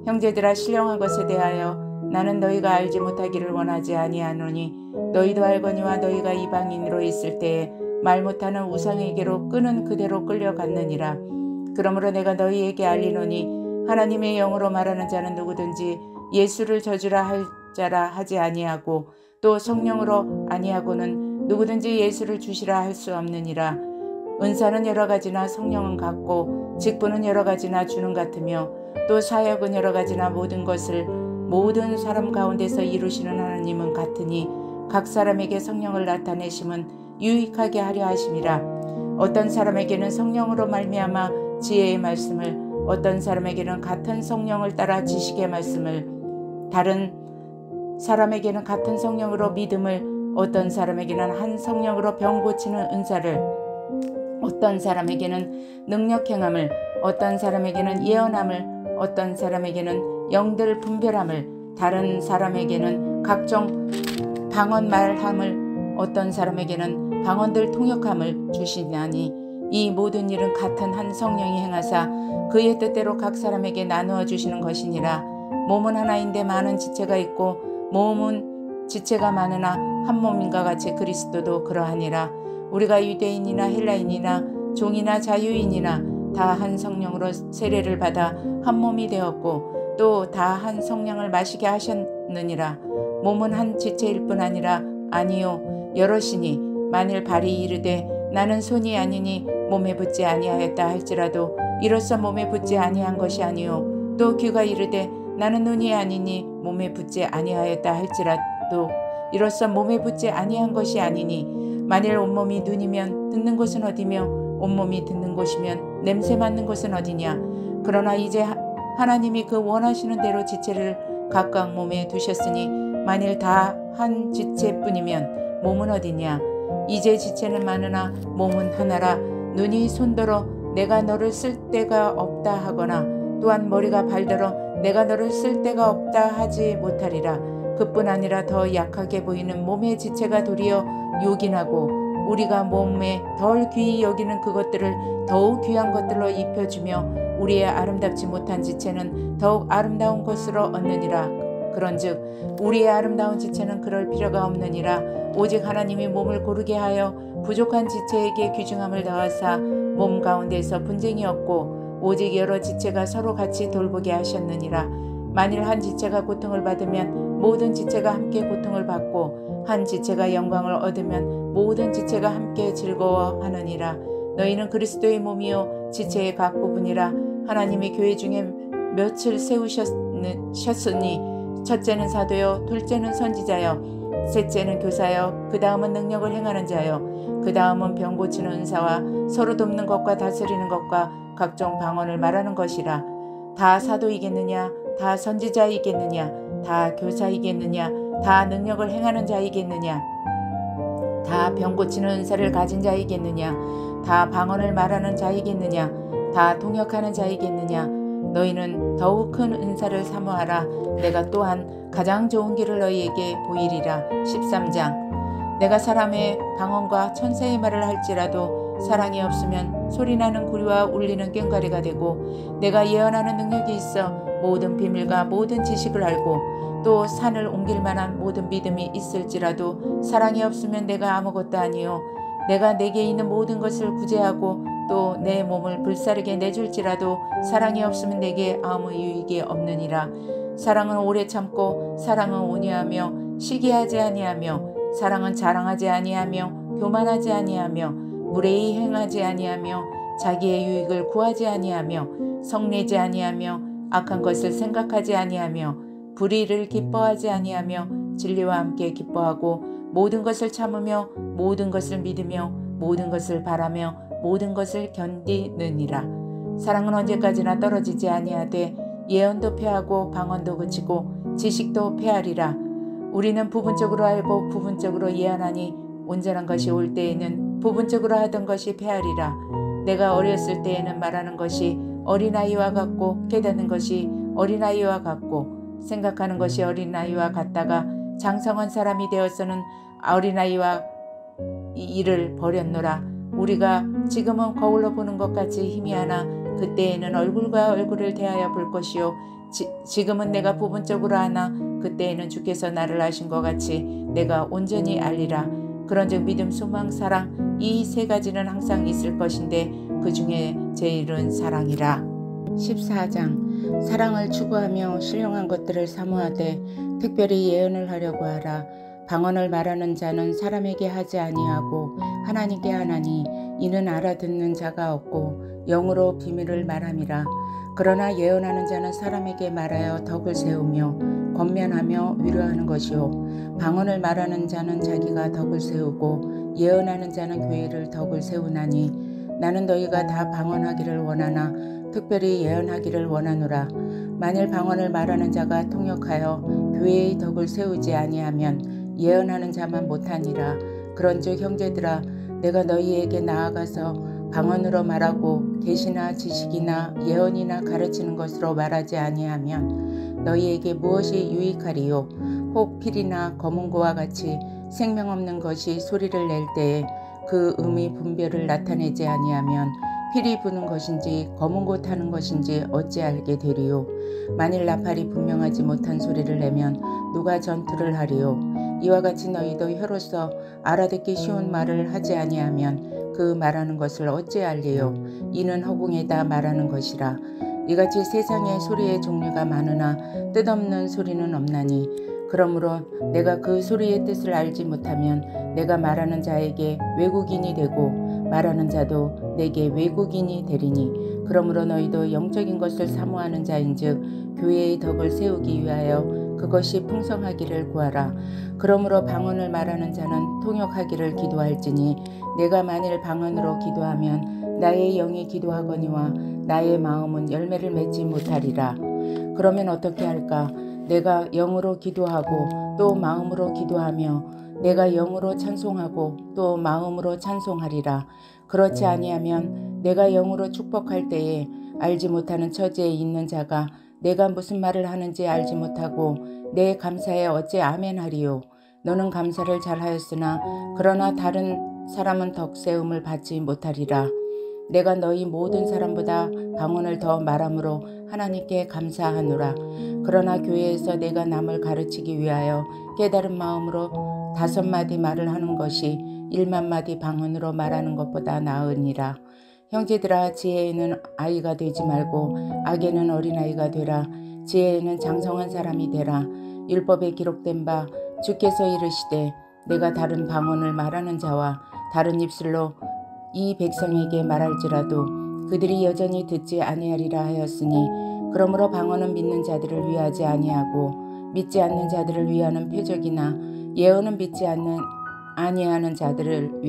형제들아 신령한 것에 대하여 나는 너희가 알지 못하기를 원하지 아니하노니 너희도 알거니와 너희가 이방인으로 있을 때에 말 못하는 우상에게로 끄는 그대로 끌려갔느니라. 그러므로 내가 너희에게 알리노니 하나님의 영으로 말하는 자는 누구든지 예수를 저주라 할 자라 하지 아니하고 또 성령으로 아니하고는 누구든지 예수를 주시라 할 수 없느니라. 은사는 여러 가지나 성령은 같고 직분은 여러 가지나 주는 같으며 또 사역은 여러 가지나 모든 것을 모든 사람 가운데서 이루시는 하나님은 같으니 각 사람에게 성령을 나타내심은 유익하게 하려 하심이라. 어떤 사람에게는 성령으로 말미암아 지혜의 말씀을, 어떤 사람에게는 같은 성령을 따라 지식의 말씀을, 다른 사람에게는 같은 성령으로 믿음을, 어떤 사람에게는 한 성령으로 병 고치는 은사를, 어떤 사람에게는 능력 행함을, 어떤 사람에게는 예언함을, 어떤 사람에게는 영들 분별함을, 다른 사람에게는 각종 방언 말함을, 어떤 사람에게는 방언들 통역함을 주시나니 이 모든 일은 같은 한 성령이 행하사 그의 뜻대로 각 사람에게 나누어 주시는 것이니라. 몸은 하나인데 많은 지체가 있고 몸은 지체가 많으나 한 몸인가 같이 그리스도도 그러하니라. 우리가 유대인이나 헬라인이나 종이나 자유인이나 다 한 성령으로 세례를 받아 한 몸이 되었고 또 다 한 성령을 마시게 하셨느니라. 몸은 한 지체일 뿐 아니라 아니요 여럿이니 만일 발이 이르되 나는 손이 아니니 몸에 붙지 아니하였다 할지라도 이로써 몸에 붙지 아니한 것이 아니요 또 귀가 이르되 나는 눈이 아니니 몸에 붙지 아니하였다 할지라도 이로써 몸에 붙지 아니한 것이 아니니 만일 온몸이 눈이면 듣는 곳은 어디며 온몸이 듣는 곳이면 냄새 맡는 곳은 어디냐. 그러나 이제 하나님이 그 원하시는 대로 지체를 각각 몸에 두셨으니 만일 다 한 지체뿐이면 몸은 어디냐. 이제 지체는 많으나 몸은 하나라. 눈이 손더러 내가 너를 쓸 데가 없다 하거나 또한 머리가 발더러 내가 너를 쓸 데가 없다 하지 못하리라. 그뿐 아니라 더 약하게 보이는 몸의 지체가 도리어 요긴하고 우리가 몸에 덜 귀히 여기는 그것들을 더욱 귀한 것들로 입혀주며 우리의 아름답지 못한 지체는 더욱 아름다운 것으로 얻느니라. 그런즉 우리의 아름다운 지체는 그럴 필요가 없느니라. 오직 하나님이 몸을 고르게 하여 부족한 지체에게 귀중함을 더하사 몸 가운데서 분쟁이 없고 오직 여러 지체가 서로 같이 돌보게 하셨느니라. 만일 한 지체가 고통을 받으면 모든 지체가 함께 고통을 받고 한 지체가 영광을 얻으면 모든 지체가 함께 즐거워하느니라. 너희는 그리스도의 몸이요 지체의 각 부분이라. 하나님이 교회 중에 몇을 세우셨으니 첫째는 사도요, 둘째는 선지자요, 셋째는 교사요, 그 다음은 능력을 행하는 자요, 그 다음은 병 고치는 은사와 서로 돕는 것과 다스리는 것과 각종 방언을 말하는 것이라. 다 사도이겠느냐, 다 선지자이겠느냐, 다 교사이겠느냐, 다 능력을 행하는 자이겠느냐, 다 병 고치는 은사를 가진 자이겠느냐, 다 방언을 말하는 자이겠느냐, 다 통역하는 자이겠느냐. 너희는 더욱 큰 은사를 사모하라. 내가 또한 가장 좋은 길을 너희에게 보이리라. 13장. 내가 사람의 방언과 천사의 말을 할지라도 사랑이 없으면 소리나는 구리와 울리는 꽹과리가 되고 내가 예언하는 능력이 있어 모든 비밀과 모든 지식을 알고 또 산을 옮길 만한 모든 믿음이 있을지라도 사랑이 없으면 내가 아무것도 아니요 내가 내게 있는 모든 것을 구제하고 또 내 몸을 불사르게 내줄지라도 사랑이 없으면 내게 아무 유익이 없느니라. 사랑은 오래 참고 사랑은 온유하며 시기하지 아니하며 사랑은 자랑하지 아니하며 교만하지 아니하며 무례히 행하지 아니하며 자기의 유익을 구하지 아니하며 성내지 아니하며 악한 것을 생각하지 아니하며 불의를 기뻐하지 아니하며 진리와 함께 기뻐하고 모든 것을 참으며 모든 것을 믿으며 모든 것을 바라며 모든 것을 견디느니라. 사랑은 언제까지나 떨어지지 아니하되 예언도 패하고 방언도 그치고 지식도 패하리라. 우리는 부분적으로 알고 부분적으로 예언하니 온전한 것이 올 때에는 부분적으로 하던 것이 패하리라. 내가 어렸을 때에는 말하는 것이 어린아이와 같고 깨닫는 것이 어린아이와 같고 생각하는 것이 어린아이와 같다가 장성한 사람이 되어서는 어린아이와 이를 버렸노라. 우리가 지금은 거울로 보는 것 같이 희미하나 그때에는 얼굴과 얼굴을 대하여 볼 것이요 지금은 내가 부분적으로 하나 그때에는 주께서 나를 아신 것 같이 내가 온전히 알리라. 그런즉 믿음, 소망, 사랑 이 세 가지는 항상 있을 것인데 그 중에 제일은 사랑이라. 14장. 사랑을 추구하며 신령한 것들을 사모하되 특별히 예언을 하려고 하라. 방언을 말하는 자는 사람에게 하지 아니하고 하나님께 하나니 이는 알아듣는 자가 없고 영으로 비밀을 말함이라. 그러나 예언하는 자는 사람에게 말하여 덕을 세우며 권면하며 위로하는 것이요 방언을 말하는 자는 자기가 덕을 세우고 예언하는 자는 교회를 덕을 세우나니 나는 너희가 다 방언하기를 원하나 특별히 예언하기를 원하노라. 만일 방언을 말하는 자가 통역하여 교회의 덕을 세우지 아니하면 예언하는 자만 못하니라. 그런즉 형제들아 내가 너희에게 나아가서 방언으로 말하고 계시나 지식이나 예언이나 가르치는 것으로 말하지 아니하면 너희에게 무엇이 유익하리요? 혹 필이나 검은고와 같이 생명 없는 것이 소리를 낼 때에 그 음이 분별을 나타내지 아니하면 필이 부는 것인지 검은고 타는 것인지 어찌 알게 되리요? 만일 나팔이 분명하지 못한 소리를 내면 누가 전투를 하리요? 이와 같이 너희도 혀로서 알아듣기 쉬운 말을 하지 아니하면 그 말하는 것을 어찌 알리요? 이는 허공에다 말하는 것이라. 이같이 세상에 소리의 종류가 많으나 뜻없는 소리는 없나니 그러므로 내가 그 소리의 뜻을 알지 못하면 내가 말하는 자에게 외국인이 되고 말하는 자도 내게 외국인이 되리니 그러므로 너희도 영적인 것을 사모하는 자인즉 교회의 덕을 세우기 위하여 그것이 풍성하기를 구하라. 그러므로 방언을 말하는 자는 통역하기를 기도할지니 내가 만일 방언으로 기도하면 나의 영이 기도하거니와 나의 마음은 열매를 맺지 못하리라. 그러면 어떻게 할까? 내가 영으로 기도하고 또 마음으로 기도하며 내가 영으로 찬송하고 또 마음으로 찬송하리라. 그렇지 아니하면 내가 영으로 축복할 때에 알지 못하는 처지에 있는 자가 내가 무슨 말을 하는지 알지 못하고 내 감사에 어찌 아멘하리요? 너는 감사를 잘하였으나 그러나 다른 사람은 덕세움을 받지 못하리라. 내가 너희 모든 사람보다 방언을 더 말함으로 하나님께 감사하노라. 그러나 교회에서 내가 남을 가르치기 위하여 깨달은 마음으로 5마디 말을 하는 것이 1만마디 방언으로 말하는 것보다 나으니라. 형제들아, 지혜에는 아이가 되지 말고 악에는 어린아이가 되라. 지혜에는 장성한 사람이 되라. 율법에 기록된 바 주께서 이르시되 내가 다른 방언을 말하는 자와 다른 입술로 이 백성에게 말할지라도 그들이 여전히 듣지 아니하리라 하였으니 그러므로 방언은 믿는 자들을 위하지 아니하고 믿지 않는 자들을 위하는 표적이나 예언은 믿지 아니하는 자들을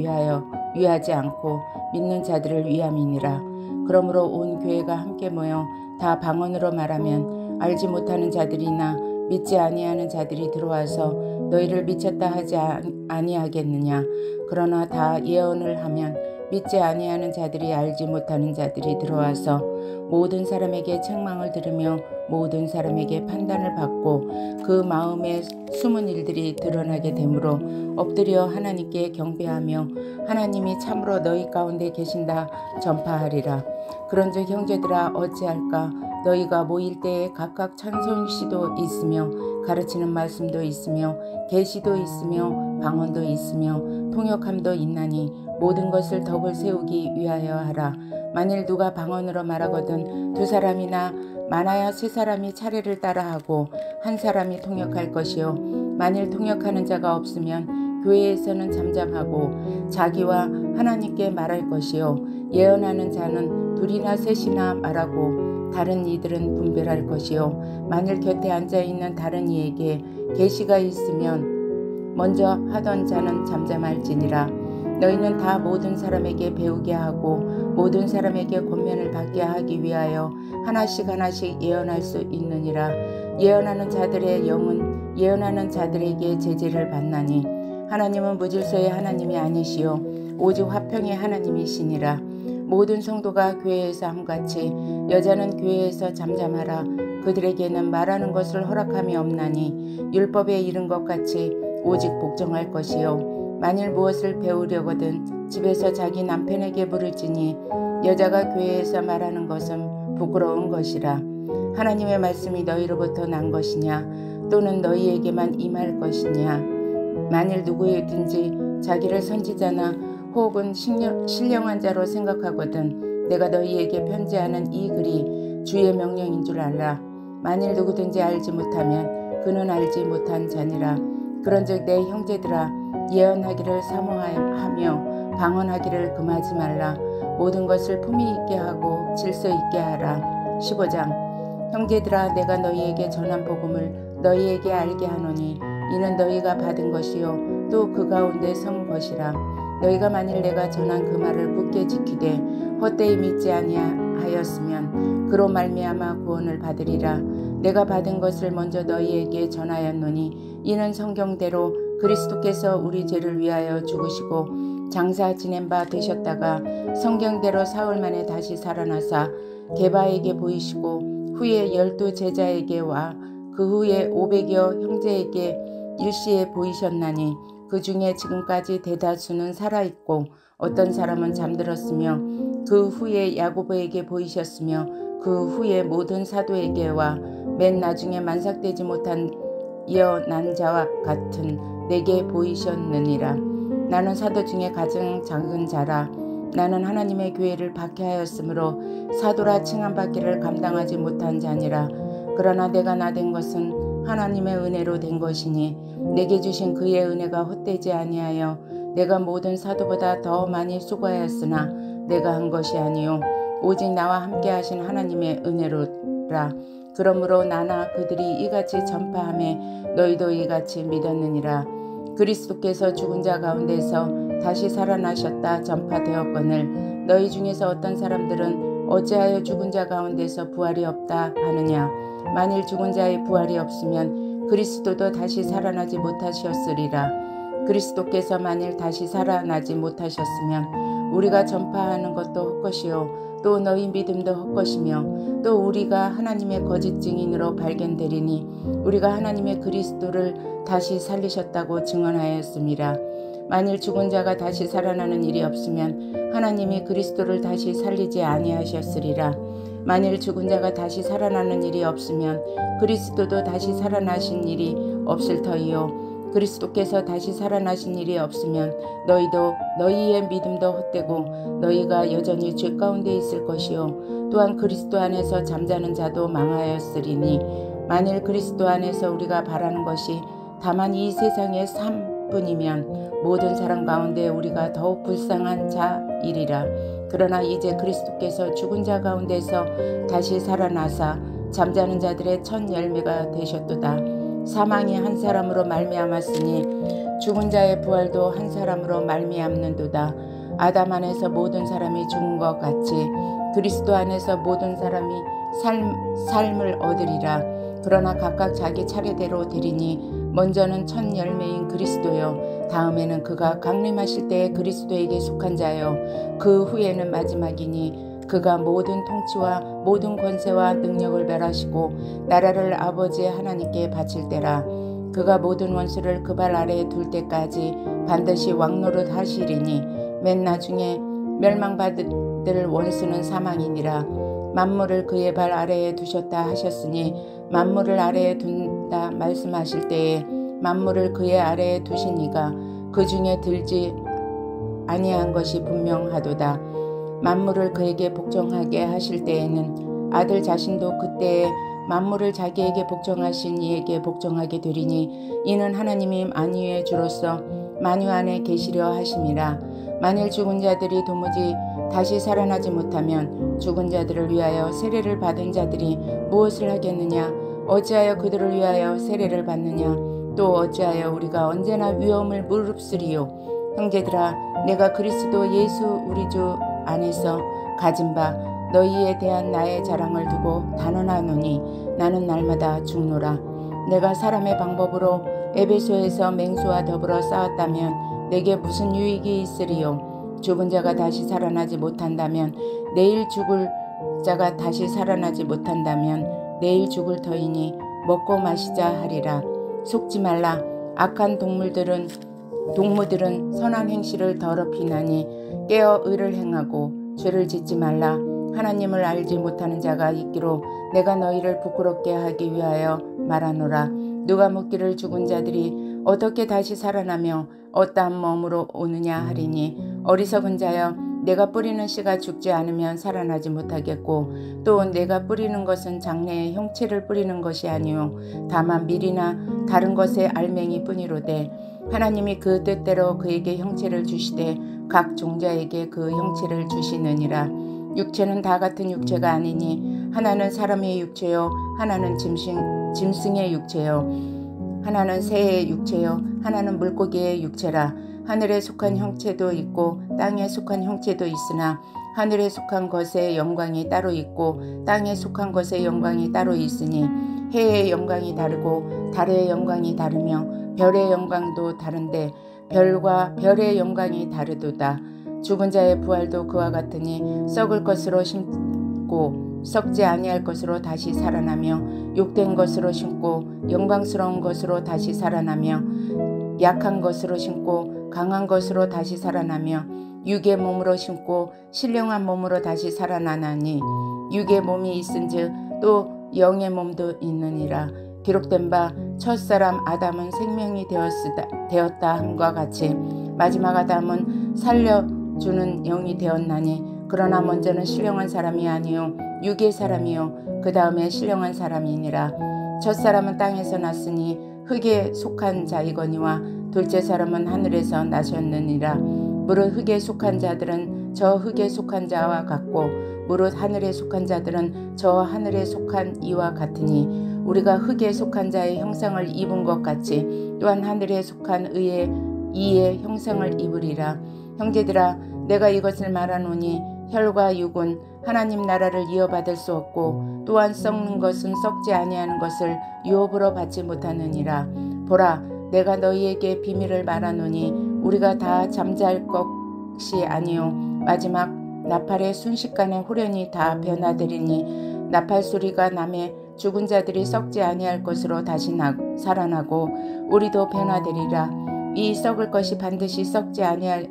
위하지 않고 믿는 자들을 위함이니라. 그러므로 온 교회가 함께 모여 다 방언으로 말하면 알지 못하는 자들이나 믿지 아니하는 자들이 들어와서 너희를 미쳤다 하지 아니하겠느냐. 그러나 다 예언을 하면 믿지 아니하는 자들이 알지 못하는 자들이 들어와서 모든 사람에게 책망을 들으며 모든 사람에게 판단을 받고 그 마음에 숨은 일들이 드러나게 되므로 엎드려 하나님께 경배하며 하나님이 참으로 너희 가운데 계신다 전파하리라. 그런즉 형제들아, 어찌할까? 너희가 모일 때에 각각 찬송시도 있으며 가르치는 말씀도 있으며 계시도 있으며 방언도 있으며 통역함도 있나니 모든 것을 덕을 세우기 위하여 하라. 만일 누가 방언으로 말하거든 2사람이나 많아야 3사람이 차례를 따라하고 1사람이 통역할 것이요. 만일 통역하는 자가 없으면 교회에서는 잠잠하고 자기와 하나님께 말할 것이요. 예언하는 자는 2이나 3이나 말하고 다른 이들은 분별할 것이요. 만일 곁에 앉아있는 다른 이에게 계시가 있으면 먼저 하던 자는 잠잠할지니라. 너희는 다 모든 사람에게 배우게 하고 모든 사람에게 권면을 받게 하기 위하여 하나씩 예언할 수 있느니라. 예언하는 자들의 영은 예언하는 자들에게 제재를 받나니 하나님은 무질서의 하나님이 아니시요 오직 화평의 하나님이시니라. 모든 성도가 교회에서 함같이 여자는 교회에서 잠잠하라. 그들에게는 말하는 것을 허락함이 없나니 율법에 이른 것 같이 오직 복종할 것이요. 만일 무엇을 배우려거든 집에서 자기 남편에게 물을지니 여자가 교회에서 말하는 것은 부끄러운 것이라. 하나님의 말씀이 너희로부터 난 것이냐 또는 너희에게만 임할 것이냐. 만일 누구든지 자기를 선지자나 혹은 신령한 자로 생각하거든 내가 너희에게 편지하는 이 글이 주의 명령인 줄 알라. 만일 누구든지 알지 못하면 그는 알지 못한 자니라. 그런즉 내 형제들아, 예언하기를 사모하며 방언하기를 금하지 말라. 모든 것을 품위 있게 하고 질서 있게 하라. 15장. 형제들아, 내가 너희에게 전한 복음을 너희에게 알게 하노니 이는 너희가 받은 것이요 또 그 가운데 선 것이라. 너희가 만일 내가 전한 그 말을 굳게 지키되 헛되이 믿지 아니하였으면 그로 말미암아 구원을 받으리라. 내가 받은 것을 먼저 너희에게 전하였노니 이는 성경대로 그리스도께서 우리 죄를 위하여 죽으시고 장사 지낸 바 되셨다가 성경대로 사흘 만에 다시 살아나사 게바에게 보이시고 후에 12 제자에게와 그 후에 500여 형제에게 일시에 보이셨나니 그 중에 지금까지 대다수는 살아있고 어떤 사람은 잠들었으며 그 후에 야고보에게 보이셨으며 그 후에 모든 사도에게와 맨 나중에 만삭되지 못한 예언한 자와 같은 내게 보이셨느니라. 나는 사도 중에 가장 작은 자라. 나는 하나님의 교회를 박해하였으므로 사도라 칭함받기를 감당하지 못한 자니라. 그러나 내가 나된 것은 하나님의 은혜로 된 것이니 내게 주신 그의 은혜가 헛되지 아니하여 내가 모든 사도보다 더 많이 수고하였으나 내가 한 것이 아니요 오직 나와 함께 하신 하나님의 은혜로라. 그러므로 나나 그들이 이같이 전파하며 너희도 이같이 믿었느니라. 그리스도께서 죽은 자 가운데서 다시 살아나셨다 전파되었거늘 너희 중에서 어떤 사람들은 어찌하여 죽은 자 가운데서 부활이 없다 하느냐. 만일 죽은 자의 부활이 없으면 그리스도도 다시 살아나지 못하셨으리라. 그리스도께서 만일 다시 살아나지 못하셨으면 우리가 전파하는 것도 헛것이요 또 너희 믿음도 헛것이며 또 우리가 하나님의 거짓 증인으로 발견되리니 우리가 하나님의 그리스도를 다시 살리셨다고 증언하였습니다. 만일 죽은 자가 다시 살아나는 일이 없으면 하나님이 그리스도를 다시 살리지 아니하셨으리라. 만일 죽은 자가 다시 살아나는 일이 없으면 그리스도도 다시 살아나신 일이 없을 터이요 그리스도께서 다시 살아나신 일이 없으면 너희도 너희의 믿음도 헛되고 너희가 여전히 죄 가운데 있을 것이요 또한 그리스도 안에서 잠자는 자도 망하였으리니 만일 그리스도 안에서 우리가 바라는 것이 다만 이 세상의 삶뿐이면 모든 사람 가운데 우리가 더욱 불쌍한 자이리라. 그러나 이제 그리스도께서 죽은 자 가운데서 다시 살아나사 잠자는 자들의 첫 열매가 되셨도다. 사망이 한 사람으로 말미암았으니 죽은 자의 부활도 한 사람으로 말미암는도다. 아담 안에서 모든 사람이 죽은 것 같이 그리스도 안에서 모든 사람이 삶을 얻으리라. 그러나 각각 자기 차례대로 되리니 먼저는 첫 열매인 그리스도요 다음에는 그가 강림하실 때에 그리스도에게 속한 자요 그 후에는 마지막이니 그가 모든 통치와 모든 권세와 능력을 멸하시고 나라를 아버지 하나님께 바칠 때라. 그가 모든 원수를 그 발 아래에 둘 때까지 반드시 왕노릇 하시리니 맨 나중에 멸망받을 원수는 사망이니라. 만물을 그의 발 아래에 두셨다 하셨으니 만물을 아래에 둔다 말씀하실 때에 만물을 그의 아래에 두신 이가 그 중에 들지 아니한 것이 분명하도다. 만물을 그에게 복종하게 하실 때에는 아들 자신도 그때에 만물을 자기에게 복종하신 이에게 복종하게 되리니 이는 하나님이 만유의 주로서 만유 안에 계시려 하심이라. 만일 죽은 자들이 도무지 다시 살아나지 못하면 죽은 자들을 위하여 세례를 받은 자들이 무엇을 하겠느냐. 어찌하여 그들을 위하여 세례를 받느냐. 또 어찌하여 우리가 언제나 위험을 무릅쓰리요. 형제들아 내가 그리스도 예수 우리 주 안에서 가진 바 너희에 대한 나의 자랑을 두고 단언하노니 나는 날마다 죽노라. 내가 사람의 방법으로 에베소에서 맹수와 더불어 싸웠다면 내게 무슨 유익이 있으리요. 죽은 자가 다시 살아나지 못한다면 내일 죽을 자가 다시 살아나지 못한다면 내일 죽을 터이니 먹고 마시자 하리라. 속지 말라. 악한 동무들은 선한 행실을 더럽히나니 깨어 의를 행하고 죄를 짓지 말라. 하나님을 알지 못하는 자가 있기로 내가 너희를 부끄럽게 하기 위하여 말하노라. 누가 묻기를 죽은 자들이 어떻게 다시 살아나며 어떠한 몸으로 오느냐 하리니 어리석은 자여 내가 뿌리는 씨가 죽지 않으면 살아나지 못하겠고 또 내가 뿌리는 것은 장래의 형체를 뿌리는 것이 아니요 다만 밀이나 다른 것의 알맹이 뿐이로되 하나님이 그 뜻대로 그에게 형체를 주시되 각 종자에게 그 형체를 주시느니라. 육체는 다 같은 육체가 아니니 하나는 사람의 육체요 하나는 짐승의 육체요 하나는 새의 육체요 하나는 물고기의 육체라. 하늘에 속한 형체도 있고 땅에 속한 형체도 있으나 하늘에 속한 것의 영광이 따로 있고 땅에 속한 것의 영광이 따로 있으니 해의 영광이 다르고 달의 영광이 다르며 별의 영광도 다른데 별과 별의 영광이 다르도다. 죽은 자의 부활도 그와 같으니 썩을 것으로 심고 썩지 아니할 것으로 다시 살아나며 욕된 것으로 심고 영광스러운 것으로 다시 살아나며 약한 것으로 심고 강한 것으로 다시 살아나며 육의 몸으로 심고 신령한 몸으로 다시 살아나나니 육의 몸이 있은즉 또 영의 몸도 있느니라. 기록된 바 첫사람 아담은 생명이 되었다 함과 같이 마지막 아담은 살려주는 영이 되었나니 그러나 먼저는 신령한 사람이 아니요 육의 사람이요 그 다음에 신령한 사람이니라. 첫사람은 땅에서 났으니 흙에 속한 자이거니와 둘째 사람은 하늘에서 나셨느니라. 무릇 흙에 속한 자들은 저 흙에 속한 자와 같고 무릇 하늘에 속한 자들은 저 하늘에 속한 이와 같으니 우리가 흙에 속한 자의 형상을 입은 것 같이 또한 하늘에 속한 이의 형상을 입으리라. 형제들아 내가 이것을 말하노니 혈과 육은 하나님 나라를 이어받을 수 없고 또한 썩는 것은 썩지 아니하는 것을 유업으로 받지 못하느니라. 보라 내가 너희에게 비밀을 말하노니 우리가 다 잠잘 것이 아니요 마지막 나팔의 순식간에 후련히 다 변화되리니 나팔 소리가 나매 죽은 자들이 썩지 아니할 것으로 다시 살아나고 우리도 변화되리라. 이 썩을 것이 반드시 썩지 아니할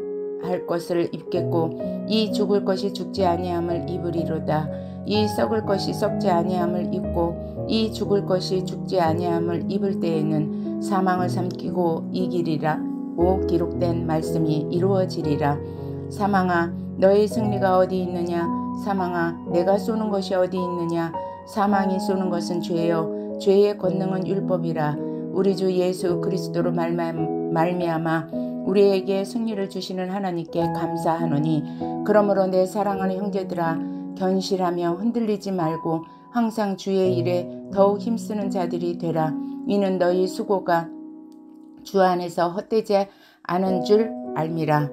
것을 입겠고 이 죽을 것이 죽지 아니함을 입으리로다. 이 썩을 것이 썩지 아니함을 입고 이 죽을 것이 죽지 아니함을 입을 때에는 사망을 삼키고 이기리라고 기록된 말씀이 이루어지리라. 사망아 너의 승리가 어디 있느냐. 사망아 내가 쏘는 것이 어디 있느냐. 사망이 쏘는 것은 죄요 죄의 권능은 율법이라. 우리 주 예수 그리스도로 말미암아 우리에게 승리를 주시는 하나님께 감사하노니 그러므로 내 사랑하는 형제들아 견실하며 흔들리지 말고 항상 주의 일에 더욱 힘쓰는 자들이 되라. 이는 너희 수고가 주 안에서 헛되지 않은 줄 알미라.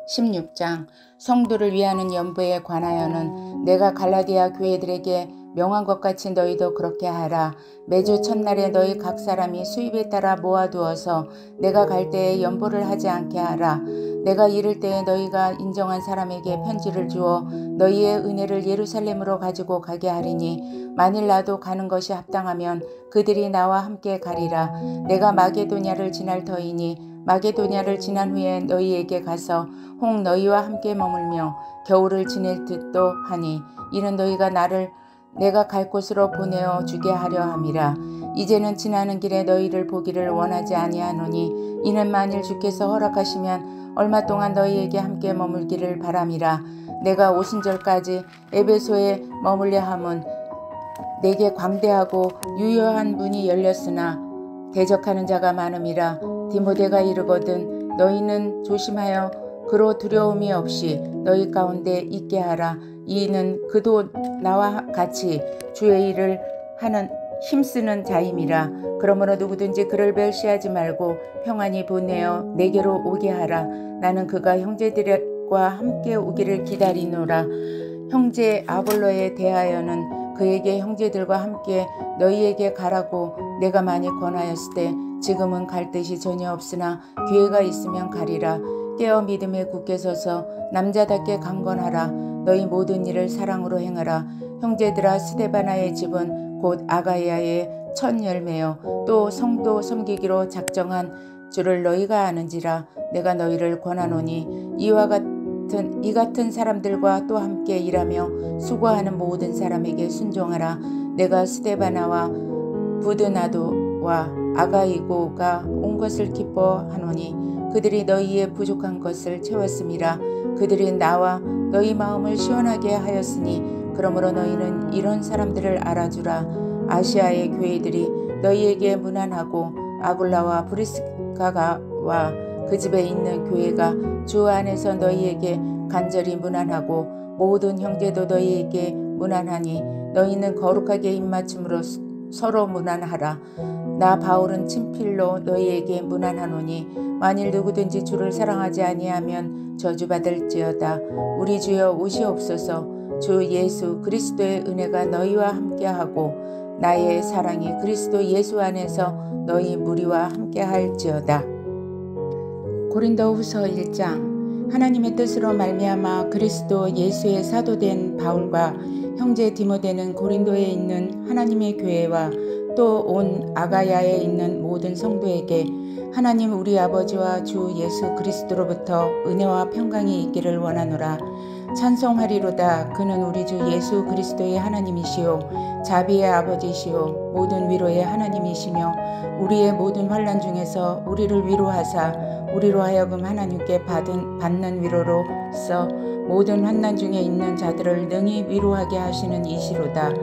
16장 성도를 위하는 연부에 관하여는 내가 갈라디아 교회들에게 명한 것 같이 너희도 그렇게 하라. 매주 첫날에 너희 각 사람이 수입에 따라 모아두어서 내가 갈 때에 연보를 하지 않게 하라. 내가 이를 때에 너희가 인정한 사람에게 편지를 주어 너희의 은혜를 예루살렘으로 가지고 가게 하리니 만일 나도 가는 것이 합당하면 그들이 나와 함께 가리라. 내가 마게도냐를 지날 터이니 마게도냐를 지난 후에 너희에게 가서 혹 너희와 함께 머물며 겨울을 지낼 듯도 하니 이는 너희가 나를 내가 갈 곳으로 보내어 주게 하려 함이라. 이제는 지나는 길에 너희를 보기를 원하지 아니하노니 이는 만일 주께서 허락하시면 얼마 동안 너희에게 함께 머물기를 바람이라. 내가 오순절까지 에베소에 머물려 함은 내게 광대하고 유효한 문이 열렸으나 대적하는 자가 많음이라. 디모데가 이르거든 너희는 조심하여 그로 두려움이 없이 너희 가운데 있게 하라. 이는 그도 나와 같이 주의 일을 하는 힘쓰는 자임이라. 그러므로 누구든지 그를 멸시하지 말고 평안히 보내어 내게로 오게 하라. 나는 그가 형제들과 함께 오기를 기다리노라. 형제 아볼로에 대하여는 그에게 형제들과 함께 너희에게 가라고 내가 많이 권하였을 때 지금은 갈 뜻이 전혀 없으나 기회가 있으면 가리라. 깨어 믿음에 굳게 서서 남자답게 강건하라. 너희 모든 일을 사랑으로 행하라. 형제들아 스데바나의 집은 곧 아가야의 첫 열매요 또 성도 섬기기로 작정한 줄을 너희가 아는지라. 내가 너희를 권하노니 이 같은 사람들과 또 함께 일하며 수고하는 모든 사람에게 순종하라. 내가 스데바나와 부드나도와 아가이고가 온 것을 기뻐하노니 그들이 너희의 부족한 것을 채웠음이라. 그들이 나와 너희 마음을 시원하게 하였으니 그러므로 너희는 이런 사람들을 알아주라. 아시아의 교회들이 너희에게 문안하고 아굴라와 브리스가와 그 집에 있는 교회가 주 안에서 너희에게 간절히 문안하고 모든 형제도 너희에게 문안하니 너희는 거룩하게 입맞춤으로 서로 문안하라. 나 바울은 친필로 너희에게 문안하노니 만일 누구든지 주를 사랑하지 아니하면 저주받을지어다. 우리 주여 오시옵소서. 주 예수 그리스도의 은혜가 너희와 함께하고 나의 사랑이 그리스도 예수 안에서 너희 무리와 함께할지어다. 고린도후서 1장. 하나님의 뜻으로 말미암아 그리스도 예수의 사도된 바울과 형제 디모데는 고린도에 있는 하나님의 교회와 또 온 아가야에 있는 모든 성도에게 하나님 우리 아버지와 주 예수 그리스도로부터 은혜와 평강이 있기를 원하노라. 찬송하리로다. 그는 우리 주 예수 그리스도의 하나님이시요 자비의 아버지시요 모든 위로의 하나님이시며 우리의 모든 환난 중에서 우리를 위로하사 우리로 하여금 하나님께 받는 위로로서 모든 환난 중에 있는 자들을 능히 위로하게 하시는 이시로다.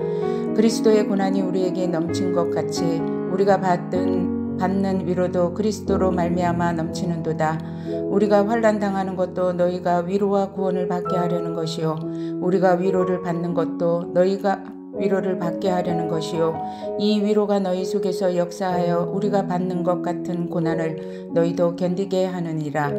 그리스도의 고난이 우리에게 넘친 것 같이 우리가 받는 위로도 그리스도로 말미암아 넘치는도다. 우리가 환난 당하는 것도 너희가 위로와 구원을 받게 하려는 것이요 우리가 위로를 받는 것도 너희가 위로를 받게 하려는 것이요 이 위로가 너희 속에서 역사하여 우리가 받는 것 같은 고난을 너희도 견디게 하느니라.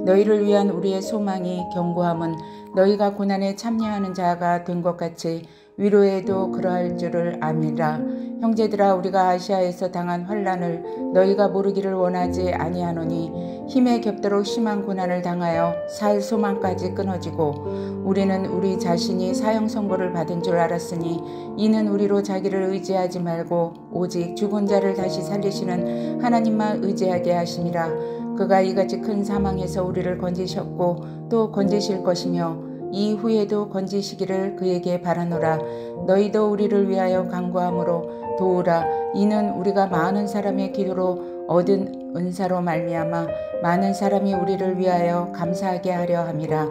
너희를 위한 우리의 소망이 견고함은 너희가 고난에 참여하는 자가 된 것 같이 위로에도 그러할 줄을 아미라. 형제들아, 우리가 아시아에서 당한 환난을 너희가 모르기를 원하지 아니하노니 힘에 겹도록 심한 고난을 당하여 살 소망까지 끊어지고 우리는 우리 자신이 사형 선고를 받은 줄 알았으니 이는 우리로 자기를 의지하지 말고 오직 죽은 자를 다시 살리시는 하나님만 의지하게 하심이라. 그가 이같이 큰 사망에서 우리를 건지셨고 또 건지실 것이며 이후에도 건지시기를 그에게 바라노라. 너희도 우리를 위하여 간구함으로 도우라. 이는 우리가 많은 사람의 기도로 얻은 은사로 말미암아 많은 사람이 우리를 위하여 감사하게 하려 함이라.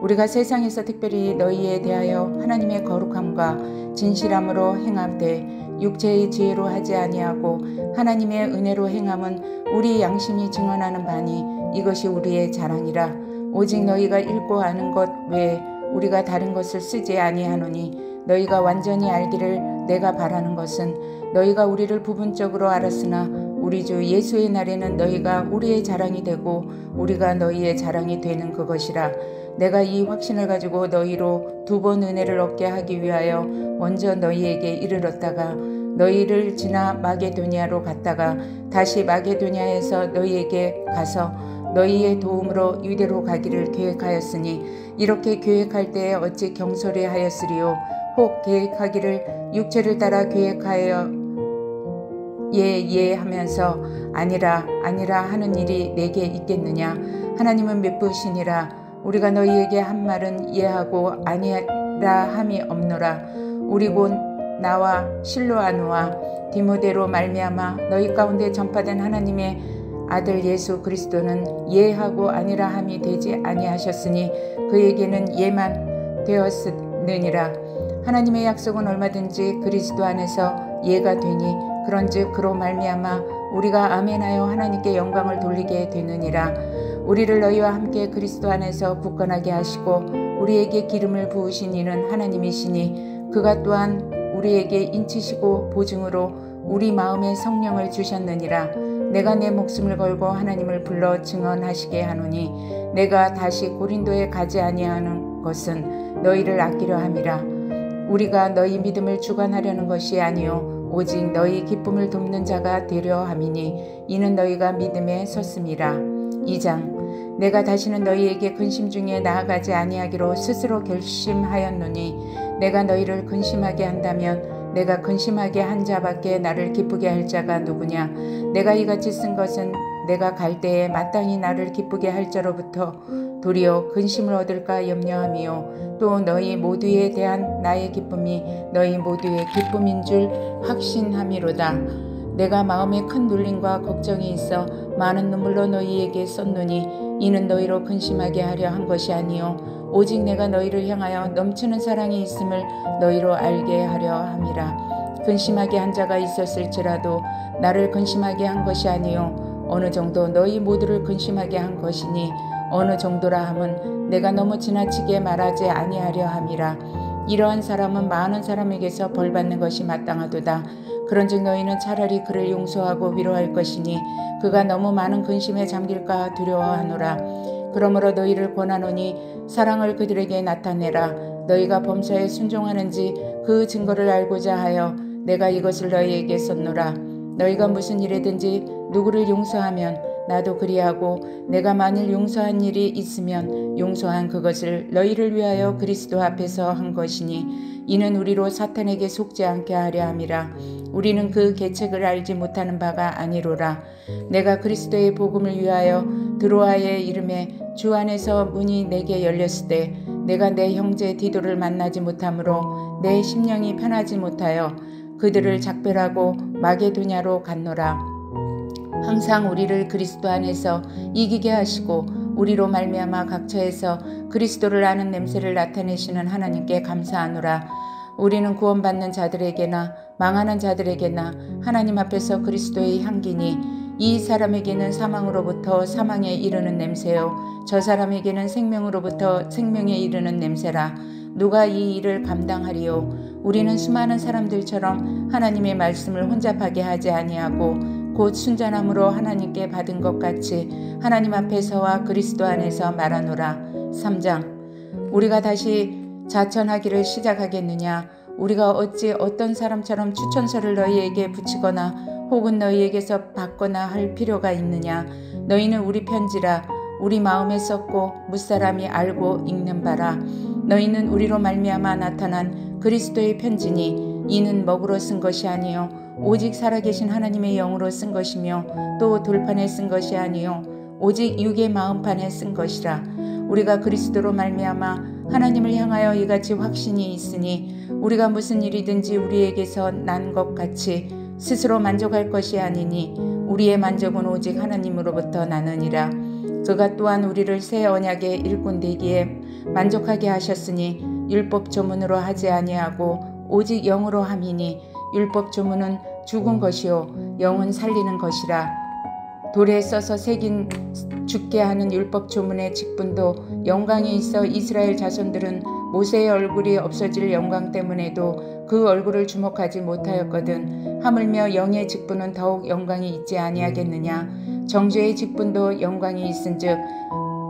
우리가 세상에서 특별히 너희에 대하여 하나님의 거룩함과 진실함으로 행함되 육체의 지혜로 하지 아니하고 하나님의 은혜로 행함은 우리 양심이 증언하는 바니 이것이 우리의 자랑이라. 오직 너희가 읽고 아는 것 외에 우리가 다른 것을 쓰지 아니하노니 너희가 완전히 알기를 내가 바라는 것은 너희가 우리를 부분적으로 알았으나 우리 주 예수의 날에는 너희가 우리의 자랑이 되고 우리가 너희의 자랑이 되는 그것이라. 내가 이 확신을 가지고 너희로 2번 은혜를 얻게 하기 위하여 먼저 너희에게 이르렀다가 너희를 지나 마게도니아로 갔다가 다시 마게도니아에서 너희에게 가서 너희의 도움으로 유대로 가기를 계획하였으니 이렇게 계획할 때에 어찌 경솔히 하였으리요. 혹 계획하기를 육체를 따라 계획하여 예 하면서 아니라 하는 일이 내게 있겠느냐. 하나님은 미쁘시니라. 우리가 너희에게 한 말은 예하고 아니라 함이 없노라. 우리 곧 나와 실로아노와 디모데로 말미암아 너희 가운데 전파된 하나님의 아들 예수 그리스도는 예하고 아니라 함이 되지 아니하셨으니 그에게는 예만 되었느니라. 하나님의 약속은 얼마든지 그리스도 안에서 예가 되니 그런즉 그로 말미암아 우리가 아멘하여 하나님께 영광을 돌리게 되느니라. 우리를 너희와 함께 그리스도 안에서 굳건하게 하시고 우리에게 기름을 부으신 이는 하나님이시니 그가 또한 우리에게 인치시고 보증으로 우리 마음에 성령을 주셨느니라. 내가 내 목숨을 걸고 하나님을 불러 증언하시게 하노니 내가 다시 고린도에 가지 아니하는 것은 너희를 아끼려 함이라. 우리가 너희 믿음을 주관하려는 것이 아니요 오직 너희 기쁨을 돕는 자가 되려 함이니 이는 너희가 믿음에 섰음이라. 2장. 내가 다시는 너희에게 근심 중에 나아가지 아니하기로 스스로 결심하였노니 내가 너희를 근심하게 한다면 내가 근심하게 한 자밖에 나를 기쁘게 할 자가 누구냐. 내가 이같이 쓴 것은 내가 갈 때에 마땅히 나를 기쁘게 할 자로부터 도리어 근심을 얻을까 염려함이요 또 너희 모두에 대한 나의 기쁨이 너희 모두의 기쁨인 줄 확신함이로다. 내가 마음에 큰 눌림과 걱정이 있어 많은 눈물로 너희에게 썼노니 이는 너희로 근심하게 하려 한 것이 아니요 오직 내가 너희를 향하여 넘치는 사랑이 있음을 너희로 알게 하려 함이라. 근심하게 한 자가 있었을지라도 나를 근심하게 한 것이 아니요 어느 정도 너희 모두를 근심하게 한 것이니 어느 정도라 함은 내가 너무 지나치게 말하지 아니하려 함이라. 이러한 사람은 많은 사람에게서 벌받는 것이 마땅하도다. 그런즉 너희는 차라리 그를 용서하고 위로할 것이니 그가 너무 많은 근심에 잠길까 두려워하노라. 그러므로 너희를 권하노니 사랑을 그들에게 나타내라. 너희가 범사에 순종하는지 그 증거를 알고자 하여 내가 이것을 너희에게 썼노라. 너희가 무슨 일이든지 누구를 용서하면 나도 그리하고 내가 만일 용서한 일이 있으면 용서한 그것을 너희를 위하여 그리스도 앞에서 한 것이니 이는 우리로 사탄에게 속지 않게 하려 함이라. 우리는 그 계책을 알지 못하는 바가 아니로라. 내가 그리스도의 복음을 위하여 드로아의 이름에 주 안에서 문이 내게 열렸을 때 내가 내 형제 디도를 만나지 못하므로 내 심령이 편하지 못하여 그들을 작별하고 마게도냐로 갔노라. 항상 우리를 그리스도 안에서 이기게 하시고 우리로 말미암아 각처에서 그리스도를 아는 냄새를 나타내시는 하나님께 감사하노라. 우리는 구원받는 자들에게나 망하는 자들에게나 하나님 앞에서 그리스도의 향기니 이 사람에게는 사망으로부터 사망에 이르는 냄새요 저 사람에게는 생명으로부터 생명에 이르는 냄새라. 누가 이 일을 감당하리요? 우리는 수많은 사람들처럼 하나님의 말씀을 혼잡하게 하지 아니하고 곧 순전함으로 하나님께 받은 것 같이 하나님 앞에서와 그리스도 안에서 말하노라. 3장. 우리가 다시 자천하기를 시작하겠느냐? 우리가 어찌 어떤 사람처럼 추천서를 너희에게 붙이거나 혹은 너희에게서 받거나 할 필요가 있느냐? 너희는 우리 편지라 우리 마음에 썼고 무사람이 알고 읽는 바라. 너희는 우리로 말미암아 나타난 그리스도의 편지니 이는 먹으로 쓴 것이 아니요 오직 살아계신 하나님의 영으로 쓴 것이며 또 돌판에 쓴 것이 아니요 오직 육의 마음판에 쓴 것이라. 우리가 그리스도로 말미암아 하나님을 향하여 이같이 확신이 있으니 우리가 무슨 일이든지 우리에게서 난 것 같이 스스로 만족할 것이 아니니 우리의 만족은 오직 하나님으로부터 나느니라. 그가 또한 우리를 새 언약의 일꾼 되기에 만족하게 하셨으니 율법 조문으로 하지 아니하고 오직 영으로 함이니 율법 조문은 죽은 것이요 영은 살리는 것이라. 돌에 써서 새긴 죽게 하는 율법 조문의 직분도 영광이 있어 이스라엘 자손들은 모세의 얼굴이 없어질 영광 때문에도 그 얼굴을 주목하지 못하였거든. 하물며 영의 직분은 더욱 영광이 있지 아니하겠느냐? 정죄의 직분도 영광이 있은즉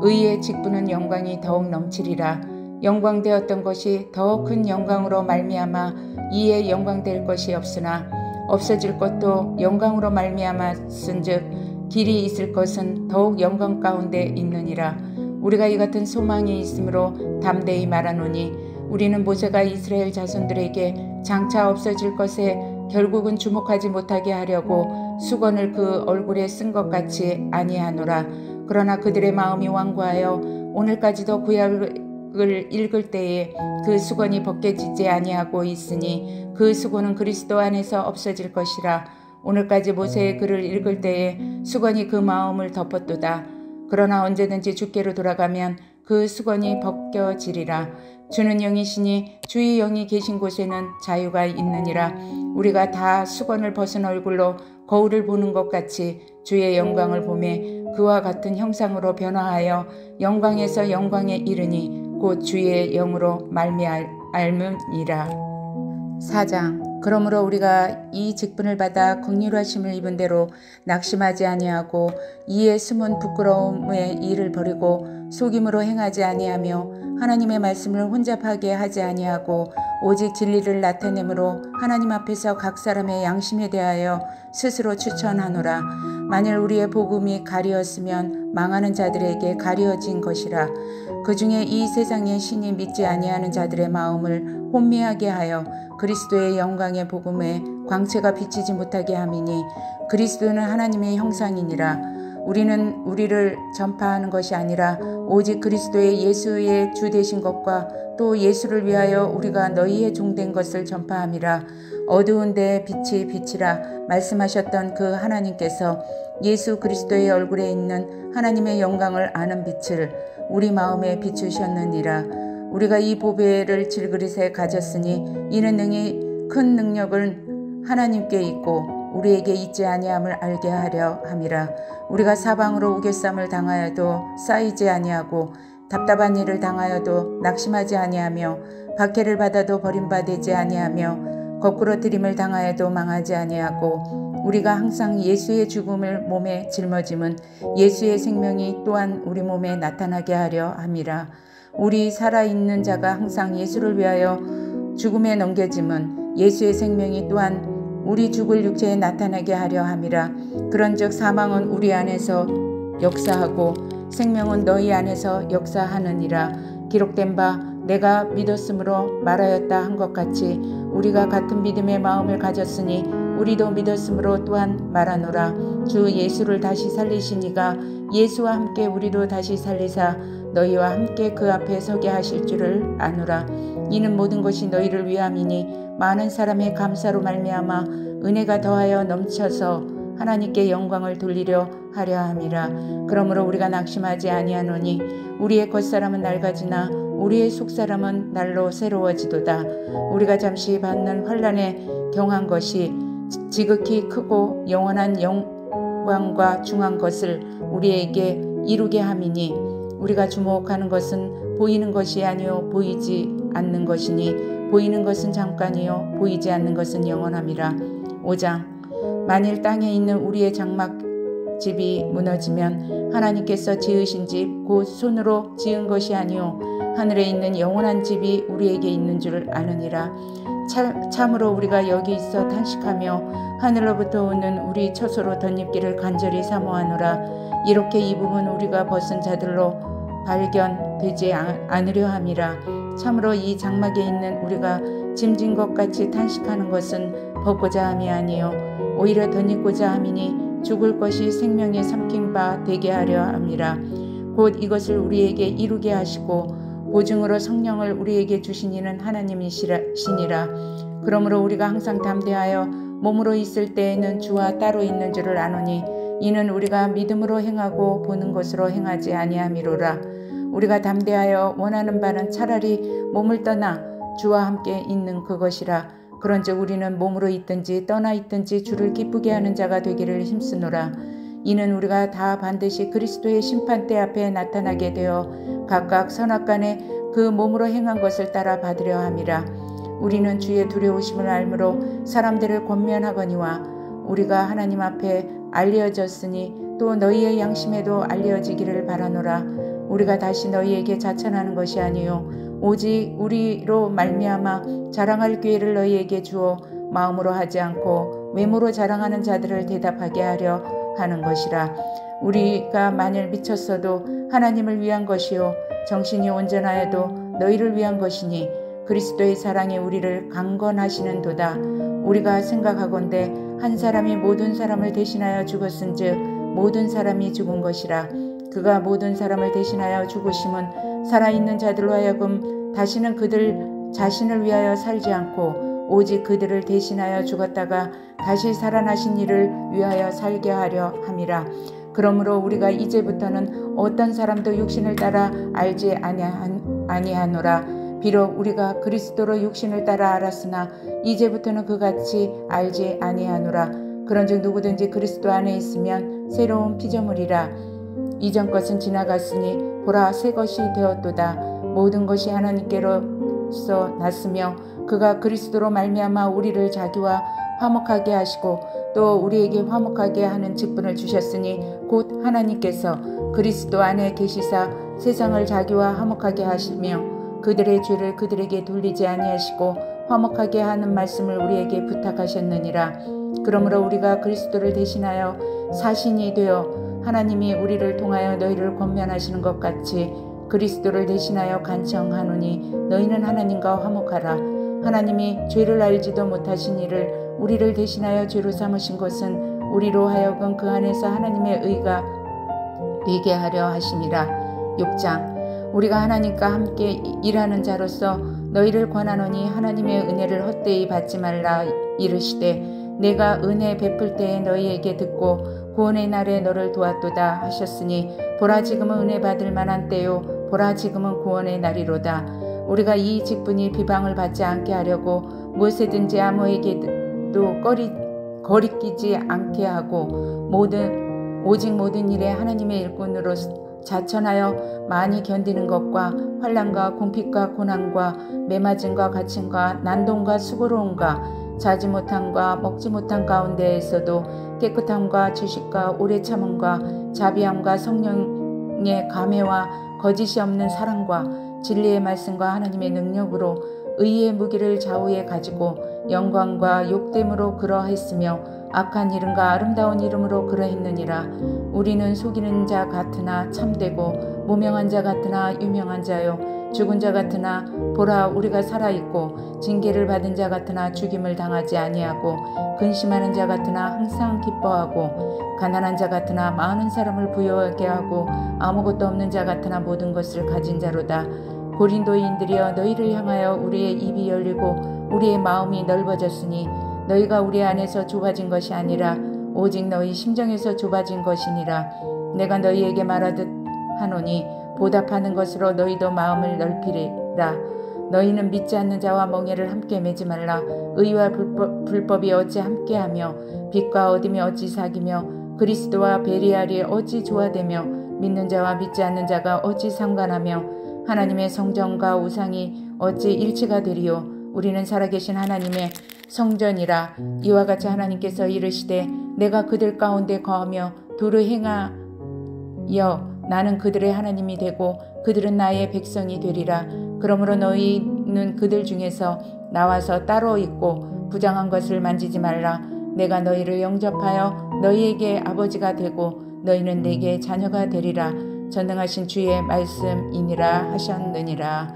의의 직분은 영광이 더욱 넘치리라. 영광되었던 것이 더 큰 영광으로 말미암아 이에 영광될 것이 없으나 없어질 것도 영광으로 말미암았은즉 길이 있을 것은 더욱 영광 가운데 있느니라. 우리가 이 같은 소망이 있으므로 담대히 말하노니 우리는 모세가 이스라엘 자손들에게 장차 없어질 것에 결국은 주목하지 못하게 하려고 수건을 그 얼굴에 쓴 것 같이 아니하노라. 그러나 그들의 마음이 완고하여 오늘까지도 구약을 읽을 때에 그 수건이 벗겨지지 아니하고 있으니 그 수건은 그리스도 안에서 없어질 것이라. 오늘까지 모세의 글을 읽을 때에 수건이 그 마음을 덮었도다. 그러나 언제든지 주께로 돌아가면 그 수건이 벗겨지리라. 주는 영이시니 주의 영이 계신 곳에는 자유가 있느니라. 우리가 다 수건을 벗은 얼굴로 거울을 보는 것 같이 주의 영광을 보매 그와 같은 형상으로 변화하여 영광에서 영광에 이르니 곧 주의 영으로 말미암음이라. 4장. 그러므로 우리가 이 직분을 받아 긍휼하심을 입은 대로 낙심하지 아니하고 이에 숨은 부끄러움의 일을 버리고 속임으로 행하지 아니하며 하나님의 말씀을 혼잡하게 하지 아니하고 오직 진리를 나타내므로 하나님 앞에서 각 사람의 양심에 대하여 스스로 추천하노라. 만일 우리의 복음이 가리었으면 망하는 자들에게 가리어진 것이라. 그 중에 이 세상의 신이 믿지 아니하는 자들의 마음을 혼미하게 하여 그리스도의 영광의 복음에 광채가 비치지 못하게 함이니 그리스도는 하나님의 형상이니라. 우리는 우리를 전파하는 것이 아니라 오직 그리스도의 예수의 주 되신 것과 또 예수를 위하여 우리가 너희의 종된 것을 전파함이라. 어두운 데에 빛이 비치라 말씀하셨던 그 하나님께서 예수 그리스도의 얼굴에 있는 하나님의 영광을 아는 빛을 우리 마음에 비추셨느니라. 우리가 이 보배를 질그릇에 가졌으니 이는 능히 큰 능력을 하나님께 있고 우리에게 있지 아니함을 알게 하려 함이라. 우리가 사방으로 우겨쌈을 당하여도 쌓이지 아니하고 답답한 일을 당하여도 낙심하지 아니하며 박해를 받아도 버림받지 아니하며 거꾸로 들임을 당하여도 망하지 아니하고 우리가 항상 예수의 죽음을 몸에 짊어짐은 예수의 생명이 또한 우리 몸에 나타나게 하려 함이라. 우리 살아있는 자가 항상 예수를 위하여 죽음에 넘겨짐은 예수의 생명이 또한 우리 죽을 육체에 나타나게 하려 함이라. 그런즉 사망은 우리 안에서 역사하고 생명은 너희 안에서 역사하느니라. 기록된 바 내가 믿었으므로 말하였다 한 것 같이 우리가 같은 믿음의 마음을 가졌으니 우리도 믿었으므로 또한 말하노라. 주 예수를 다시 살리시니가 예수와 함께 우리도 다시 살리사 너희와 함께 그 앞에 서게 하실 줄을 아노라. 이는 모든 것이 너희를 위함이니 많은 사람의 감사로 말미암아 은혜가 더하여 넘쳐서 하나님께 영광을 돌리려 하려 함이라. 그러므로 우리가 낙심하지 아니하노니 우리의 겉사람은 낡아지나 우리의 속사람은 날로 새로워지도다. 우리가 잠시 받는 환난에 경한 것이 지극히 크고 영원한 영광과 중한 것을 우리에게 이루게 함이니 우리가 주목하는 것은 보이는 것이 아니요 보이지 않는 것이니 보이는 것은 잠깐이요 보이지 않는 것은 영원함이라. 5장. 만일 땅에 있는 우리의 장막집이 무너지면 하나님께서 지으신 집 곧 손으로 지은 것이 아니요 하늘에 있는 영원한 집이 우리에게 있는 줄 아느니라. 참으로 우리가 여기 있어 탄식하며 하늘로부터 오는 우리 처소로 덧입기를 간절히 사모하노라. 이렇게 이 부분 우리가 벗은 자들로 발견되지 않으려 함이라. 참으로 이 장막에 있는 우리가 짐진 것 같이 탄식하는 것은 벗고자 함이 아니요 오히려 덧입고자 함이니 죽을 것이 생명에 삼킨 바 되게 하려 함이라. 곧 이것을 우리에게 이루게 하시고 보증으로 성령을 우리에게 주신 이는 하나님이시니라. 그러므로 우리가 항상 담대하여 몸으로 있을 때에는 주와 따로 있는 줄을 아노니 이는 우리가 믿음으로 행하고 보는 것으로 행하지 아니함이로라. 우리가 담대하여 원하는 바는 차라리 몸을 떠나 주와 함께 있는 그것이라. 그런즉 우리는 몸으로 있든지 떠나 있든지 주를 기쁘게 하는 자가 되기를 힘쓰노라. 이는 우리가 다 반드시 그리스도의 심판대 앞에 나타나게 되어 각각 선악간에 그 몸으로 행한 것을 따라 받으려 함이라. 우리는 주의 두려우심을 알므로 사람들을 권면하거니와 우리가 하나님 앞에 알려졌으니 또 너희의 양심에도 알려지기를 바라노라. 우리가 다시 너희에게 자천하는 것이 아니요 오직 우리로 말미암아 자랑할 기회를 너희에게 주어 마음으로 하지 않고 외모로 자랑하는 자들을 대답하게 하려 하는 것이라. 우리가 만일 미쳤어도 하나님을 위한 것이요 정신이 온전하여도 너희를 위한 것이니 그리스도의 사랑이 우리를 강건하시는도다. 우리가 생각하건대 한 사람이 모든 사람을 대신하여 죽었은즉 모든 사람이 죽은 것이라. 그가 모든 사람을 대신하여 죽으심은 살아있는 자들로 하여금 다시는 그들 자신을 위하여 살지 않고 오직 그들을 대신하여 죽었다가 다시 살아나신 이를 위하여 살게 하려 함이라. 그러므로 우리가 이제부터는 어떤 사람도 육신을 따라 알지 아니하노라. 비록 우리가 그리스도로 육신을 따라 알았으나 이제부터는 그같이 알지 아니하노라. 그런즉 누구든지 그리스도 안에 있으면 새로운 피조물이라. 이전 것은 지나갔으니 보라 새 것이 되었도다. 모든 것이 하나님께로서 났으며 그가 그리스도로 말미암아 우리를 자기와 화목하게 하시고 또 우리에게 화목하게 하는 직분을 주셨으니 곧 하나님께서 그리스도 안에 계시사 세상을 자기와 화목하게 하시며 그들의 죄를 그들에게 돌리지 아니하시고 화목하게 하는 말씀을 우리에게 부탁하셨느니라. 그러므로 우리가 그리스도를 대신하여 사신이 되어 하나님이 우리를 통하여 너희를 권면하시는 것 같이 그리스도를 대신하여 간청하노니 너희는 하나님과 화목하라. 하나님이 죄를 알지도 못하신 이를 우리를 대신하여 죄로 삼으신 것은 우리로 하여금 그 안에서 하나님의 의가 되게 하려 하심이라. 6장. 우리가 하나님과 함께 일하는 자로서 너희를 권하노니 하나님의 은혜를 헛되이 받지 말라. 이르시되 내가 은혜 베풀 때에 너희에게 듣고 구원의 날에 너를 도왔도다 하셨으니 보라 지금은 은혜 받을 만한 때요 보라 지금은 구원의 날이로다. 우리가 이 직분이 비방을 받지 않게 하려고 무엇이든지 아무에게도 거리끼지 않게 하고 오직 모든 일에 하나님의 일꾼으로 자천하여 많이 견디는 것과 환난과 궁핍과 고난과 매맞음과 갇힘과 난동과 수고로움과 자지 못함과 먹지 못한 가운데에서도 깨끗함과 지식과 오래 참음과 자비함과 성령의 감회와 거짓이 없는 사랑과 진리의 말씀과 하나님의 능력으로 의의 무기를 좌우에 가지고 영광과 욕됨으로 그러했으며 악한 이름과 아름다운 이름으로 그러했느니라. 우리는 속이는 자 같으나 참되고 무명한 자 같으나 유명한 자요 죽은 자 같으나 보라 우리가 살아있고 징계를 받은 자 같으나 죽임을 당하지 아니하고 근심하는 자 같으나 항상 기뻐하고 가난한 자 같으나 많은 사람을 부유하게 하고 아무것도 없는 자 같으나 모든 것을 가진 자로다. 고린도인들이여 너희를 향하여 우리의 입이 열리고 우리의 마음이 넓어졌으니 너희가 우리 안에서 좁아진 것이 아니라 오직 너희 심정에서 좁아진 것이니라. 내가 너희에게 말하듯 하노니 보답하는 것으로 너희도 마음을 넓히리라. 너희는 믿지 않는 자와 멍에를 함께 매지 말라. 의와 불법이 어찌 함께하며 빛과 어둠이 어찌 사귀며 그리스도와 베리알이 어찌 조화되며 믿는 자와 믿지 않는 자가 어찌 상관하며 하나님의 성전과 우상이 어찌 일치가 되리요. 우리는 살아계신 하나님의 성전이라. 이와 같이 하나님께서 이르시되 내가 그들 가운데 거하며 도를 행하여 나는 그들의 하나님이 되고 그들은 나의 백성이 되리라. 그러므로 너희는 그들 중에서 나와서 따로 있고 부정한 것을 만지지 말라. 내가 너희를 영접하여 너희에게 아버지가 되고 너희는 내게 자녀가 되리라. 전능하신 주의 말씀이니라 하셨느니라.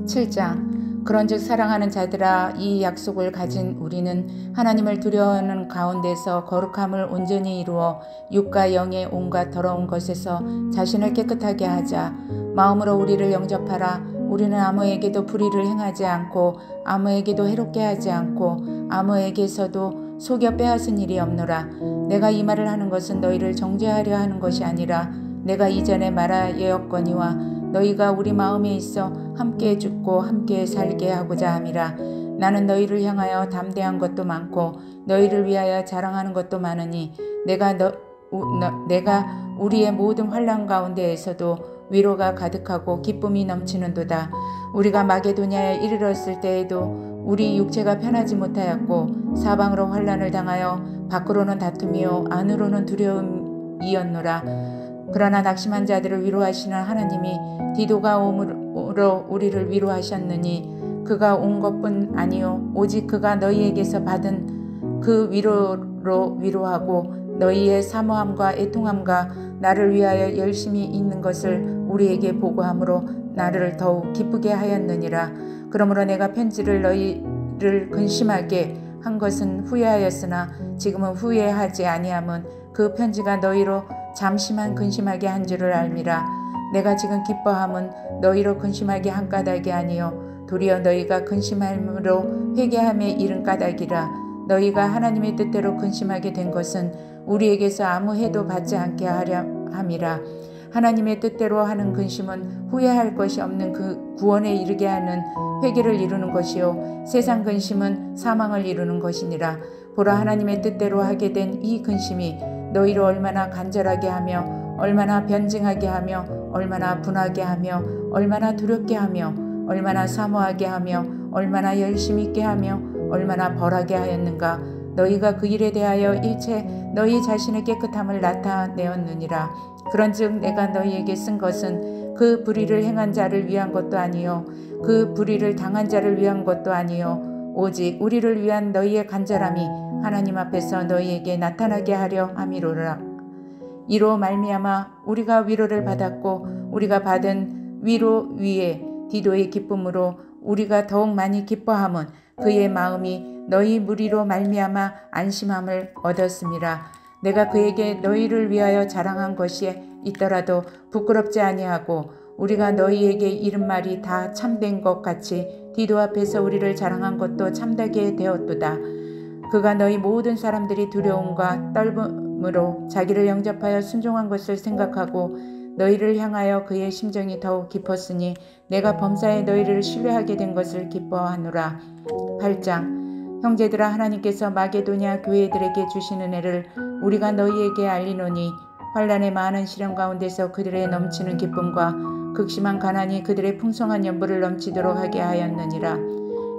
7장. 그런즉 사랑하는 자들아 이 약속을 가진 우리는 하나님을 두려워하는 가운데서 거룩함을 온전히 이루어 육과 영의 온갖 더러운 것에서 자신을 깨끗하게 하자. 마음으로 우리를 영접하라. 우리는 아무에게도 불의를 행하지 않고 아무에게도 해롭게 하지 않고 아무에게서도 속여 빼앗은 일이 없노라. 내가 이 말을 하는 것은 너희를 정죄하려 하는 것이 아니라 내가 이전에 말하였거니와 너희가 우리 마음에 있어 함께 죽고 함께 살게 하고자 함이라. 나는 너희를 향하여 담대한 것도 많고 너희를 위하여 자랑하는 것도 많으니 내가 우리의 모든 환난 가운데에서도 위로가 가득하고 기쁨이 넘치는도다. 우리가 마게도냐에 이르렀을 때에도 우리 육체가 편하지 못하였고 사방으로 환난을 당하여 밖으로는 다툼이요 안으로는 두려움이었노라. 그러나 낙심한 자들을 위로하시는 하나님이 디도가 오므로 우리를 위로하셨느니 그가 온 것뿐 아니요 오직 그가 너희에게서 받은 그 위로로 위로하고 너희의 사모함과 애통함과 나를 위하여 열심히 있는 것을 우리에게 보고함으로 나를 더욱 기쁘게 하였느니라. 그러므로 내가 편지를 너희를 근심하게 한 것은 후회하였으나 지금은 후회하지 아니함은 그 편지가 너희로 잠시만 근심하게 한 줄을 알미라. 내가 지금 기뻐함은 너희로 근심하게 한 까닭이 아니요 도리어 너희가 근심함으로 회개함에 이른 까닭이라. 너희가 하나님의 뜻대로 근심하게 된 것은 우리에게서 아무 해도 받지 않게 하려 함이라. 하나님의 뜻대로 하는 근심은 후회할 것이 없는 그 구원에 이르게 하는 회개를 이루는 것이요 세상 근심은 사망을 이루는 것이니라. 보라 하나님의 뜻대로 하게 된 이 근심이 너희를 얼마나 간절하게 하며 얼마나 변증하게 하며 얼마나 분하게 하며 얼마나 두렵게 하며 얼마나 사모하게 하며 얼마나 열심 있게 하며 얼마나 벌하게 하였는가. 너희가 그 일에 대하여 일체 너희 자신의 깨끗함을 나타내었느니라. 그런즉 내가 너희에게 쓴 것은 그 불의를 행한 자를 위한 것도 아니요 그 불의를 당한 자를 위한 것도 아니요 오직 우리를 위한 너희의 간절함이 하나님 앞에서 너희에게 나타나게 하려 함이로라. 이로 말미암아 우리가 위로를 받았고 우리가 받은 위로 위에 디도의 기쁨으로 우리가 더욱 많이 기뻐함은 그의 마음이 너희 무리로 말미암아 안심함을 얻었음이라. 내가 그에게 너희를 위하여 자랑한 것이 있더라도 부끄럽지 아니하고 우리가 너희에게 이른 말이 다 참된 것 같이 디도 앞에서 우리를 자랑한 것도 참되게 되었도다. 그가 너희 모든 사람들이 두려움과 떨림으로 자기를 영접하여 순종한 것을 생각하고 너희를 향하여 그의 심정이 더욱 깊었으니 내가 범사에 너희를 신뢰하게 된 것을 기뻐하노라. 8장. 형제들아 하나님께서 마게도냐 교회들에게 주신 은혜를 우리가 너희에게 알리노니 환난의 많은 시련 가운데서 그들의 넘치는 기쁨과 극심한 가난이 그들의 풍성한 연보를 넘치도록 하게 하였느니라.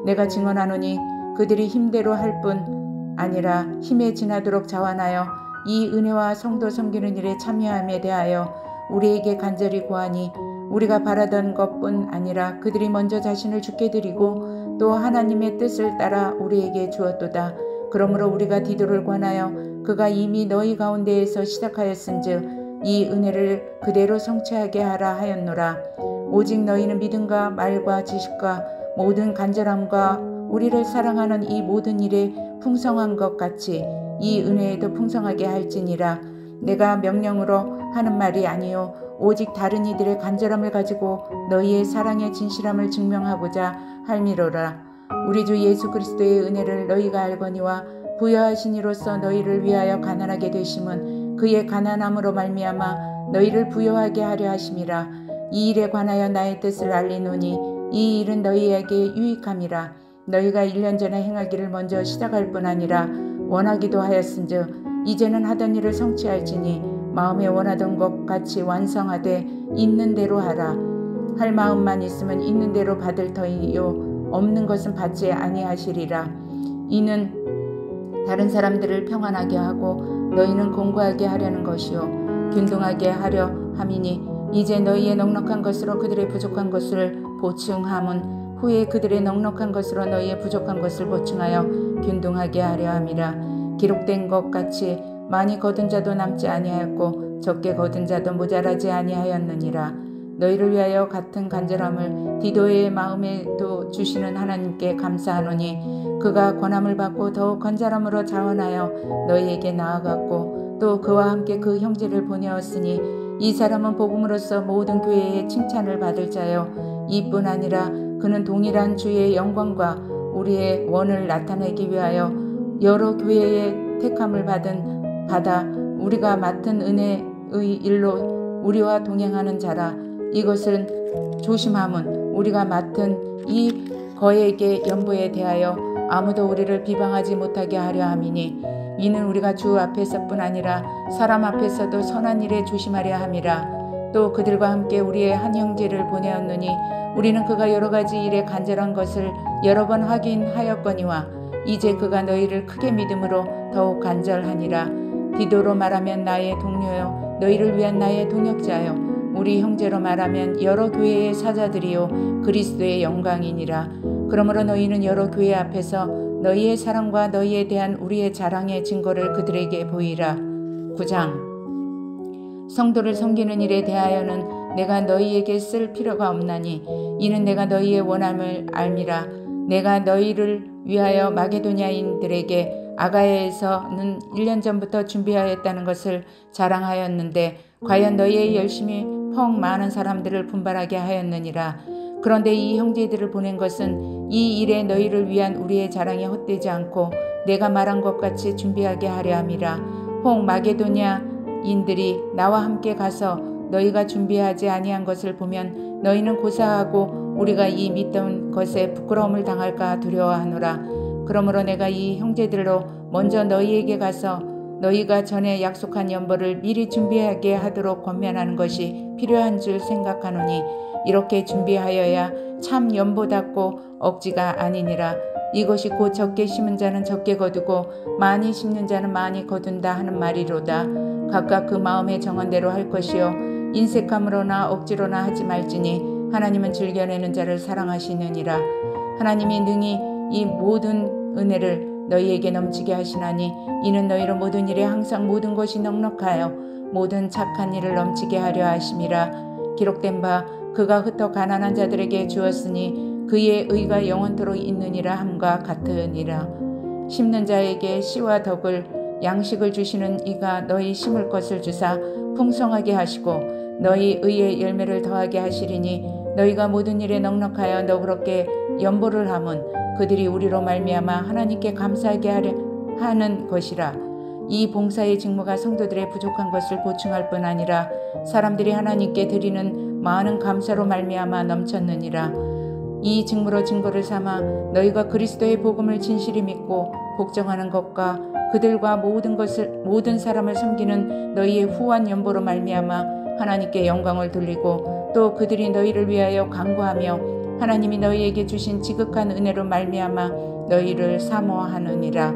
내가 증언하노니 그들이 힘대로 할 뿐 아니라 힘에 지나도록 자원하여 이 은혜와 성도 섬기는 일에 참여함에 대하여 우리에게 간절히 구하니 우리가 바라던 것뿐 아니라 그들이 먼저 자신을 주께 드리고 또 하나님의 뜻을 따라 우리에게 주었도다. 그러므로 우리가 디도를 권하여 그가 이미 너희 가운데에서 시작하였은즉 이 은혜를 그대로 성취하게 하라 하였노라. 오직 너희는 믿음과 말과 지식과 모든 간절함과 우리를 사랑하는 이 모든 일에 풍성한 것 같이 이 은혜에도 풍성하게 할지니라. 내가 명령으로 하는 말이 아니요 오직 다른 이들의 간절함을 가지고 너희의 사랑의 진실함을 증명하고자 할미로라. 우리 주 예수 그리스도의 은혜를 너희가 알거니와 부여하신 이로써 너희를 위하여 가난하게 되심은 그의 가난함으로 말미암아 너희를 부여하게 하려 하심이라. 이 일에 관하여 나의 뜻을 알리노니 이 일은 너희에게 유익함이라. 너희가 1년 전에 행하기를 먼저 시작할 뿐 아니라 원하기도 하였은즉 이제는 하던 일을 성취할지니 마음에 원하던 것 같이 완성하되 있는 대로 하라. 할 마음만 있으면 있는 대로 받을 터이요 없는 것은 받지 아니하시리라. 이는 다른 사람들을 평안하게 하고 너희는 공고하게 하려는 것이요 균등하게 하려 함이니 이제 너희의 넉넉한 것으로 그들의 부족한 것을 보충함은 후에 그들의 넉넉한 것으로 너희의 부족한 것을 보충하여 균등하게 하려 함이라. 기록된 것 같이 많이 거둔 자도 남지 아니하였고 적게 거둔 자도 모자라지 아니하였느니라. 너희를 위하여 같은 간절함을 디도의 마음에도 주시는 하나님께 감사하노니 그가 권함을 받고 더욱 간절함으로 자원하여 너희에게 나아갔고 또 그와 함께 그 형제를 보내었으니 이 사람은 복음으로써 모든 교회의 칭찬을 받을 자요 이뿐 아니라 그는 동일한 주의 영광과 우리의 원을 나타내기 위하여 여러 교회의 택함을 받아 우리가 맡은 은혜의 일로 우리와 동행하는 자라. 이것은 조심함은 우리가 맡은 이 거액의 연보에 대하여 아무도 우리를 비방하지 못하게 하려 함이니 이는 우리가 주 앞에서뿐 아니라 사람 앞에서도 선한 일에 조심하려 함이라. 또 그들과 함께 우리의 한 형제를 보내었느니 우리는 그가 여러 가지 일에 간절한 것을 여러 번 확인하였거니와 이제 그가 너희를 크게 믿음으로 더욱 간절하니라. 디도로 말하면 나의 동료요 너희를 위한 나의 동역자요 우리 형제로 말하면 여러 교회의 사자들이요 그리스도의 영광이니라. 그러므로 너희는 여러 교회 앞에서 너희의 사랑과 너희에 대한 우리의 자랑의 증거를 그들에게 보이라. 9장 성도를 섬기는 일에 대하여는 내가 너희에게 쓸 필요가 없나니 이는 내가 너희의 원함을 알미라. 내가 너희를 위하여 마게도냐인들에게 아가야에서는 1년 전부터 준비하였다는 것을 자랑하였는데 과연 너희의 열심이 펑 많은 사람들을 분발하게 하였느니라. 그런데 이 형제들을 보낸 것은 이 일에 너희를 위한 우리의 자랑이 헛되지 않고 내가 말한 것 같이 준비하게 하려 함이라. 혹 마게도냐인들이 나와 함께 가서 너희가 준비하지 아니한 것을 보면 너희는 고사하고 우리가 이 믿던 것에 부끄러움을 당할까 두려워하노라. 그러므로 내가 이 형제들로 먼저 너희에게 가서 너희가 전에 약속한 연보를 미리 준비하게 하도록 권면하는 것이 필요한 줄 생각하노니 이렇게 준비하여야 참 연보답고 억지가 아니니라. 이것이 곧 적게 심은 자는 적게 거두고 많이 심는 자는 많이 거둔다 하는 말이로다. 각각 그 마음의 정한대로 할 것이요 인색함으로나 억지로나 하지 말지니 하나님은 즐겨내는 자를 사랑하시느니라. 하나님이 능히 이 모든 은혜를 너희에게 넘치게 하시나니 이는 너희로 모든 일에 항상 모든 것이 넉넉하여 모든 착한 일을 넘치게 하려 하심이라. 기록된 바 그가 흩어 가난한 자들에게 주었으니 그의 의가 영원토록 있느니라 함과 같으니라. 심는 자에게 씨와 덕을 양식을 주시는 이가 너희 심을 것을 주사 풍성하게 하시고 너희 의의 열매를 더하게 하시리니 너희가 모든 일에 넉넉하여 너그럽게 연보를 함은 그들이 우리로 말미암아 하나님께 감사하게 하는 것이라. 이 봉사의 직무가 성도들의 부족한 것을 보충할 뿐 아니라 사람들이 하나님께 드리는 많은 감사로 말미암아 넘쳤느니라. 이 직무로 증거를 삼아 너희가 그리스도의 복음을 진실히 믿고 복종하는 것과 그들과 모든 사람을 섬기는 너희의 후한 연보로 말미암아 하나님께 영광을 돌리고 또 그들이 너희를 위하여 간구하며 하나님이 너희에게 주신 지극한 은혜로 말미암아 너희를 사모하느니라.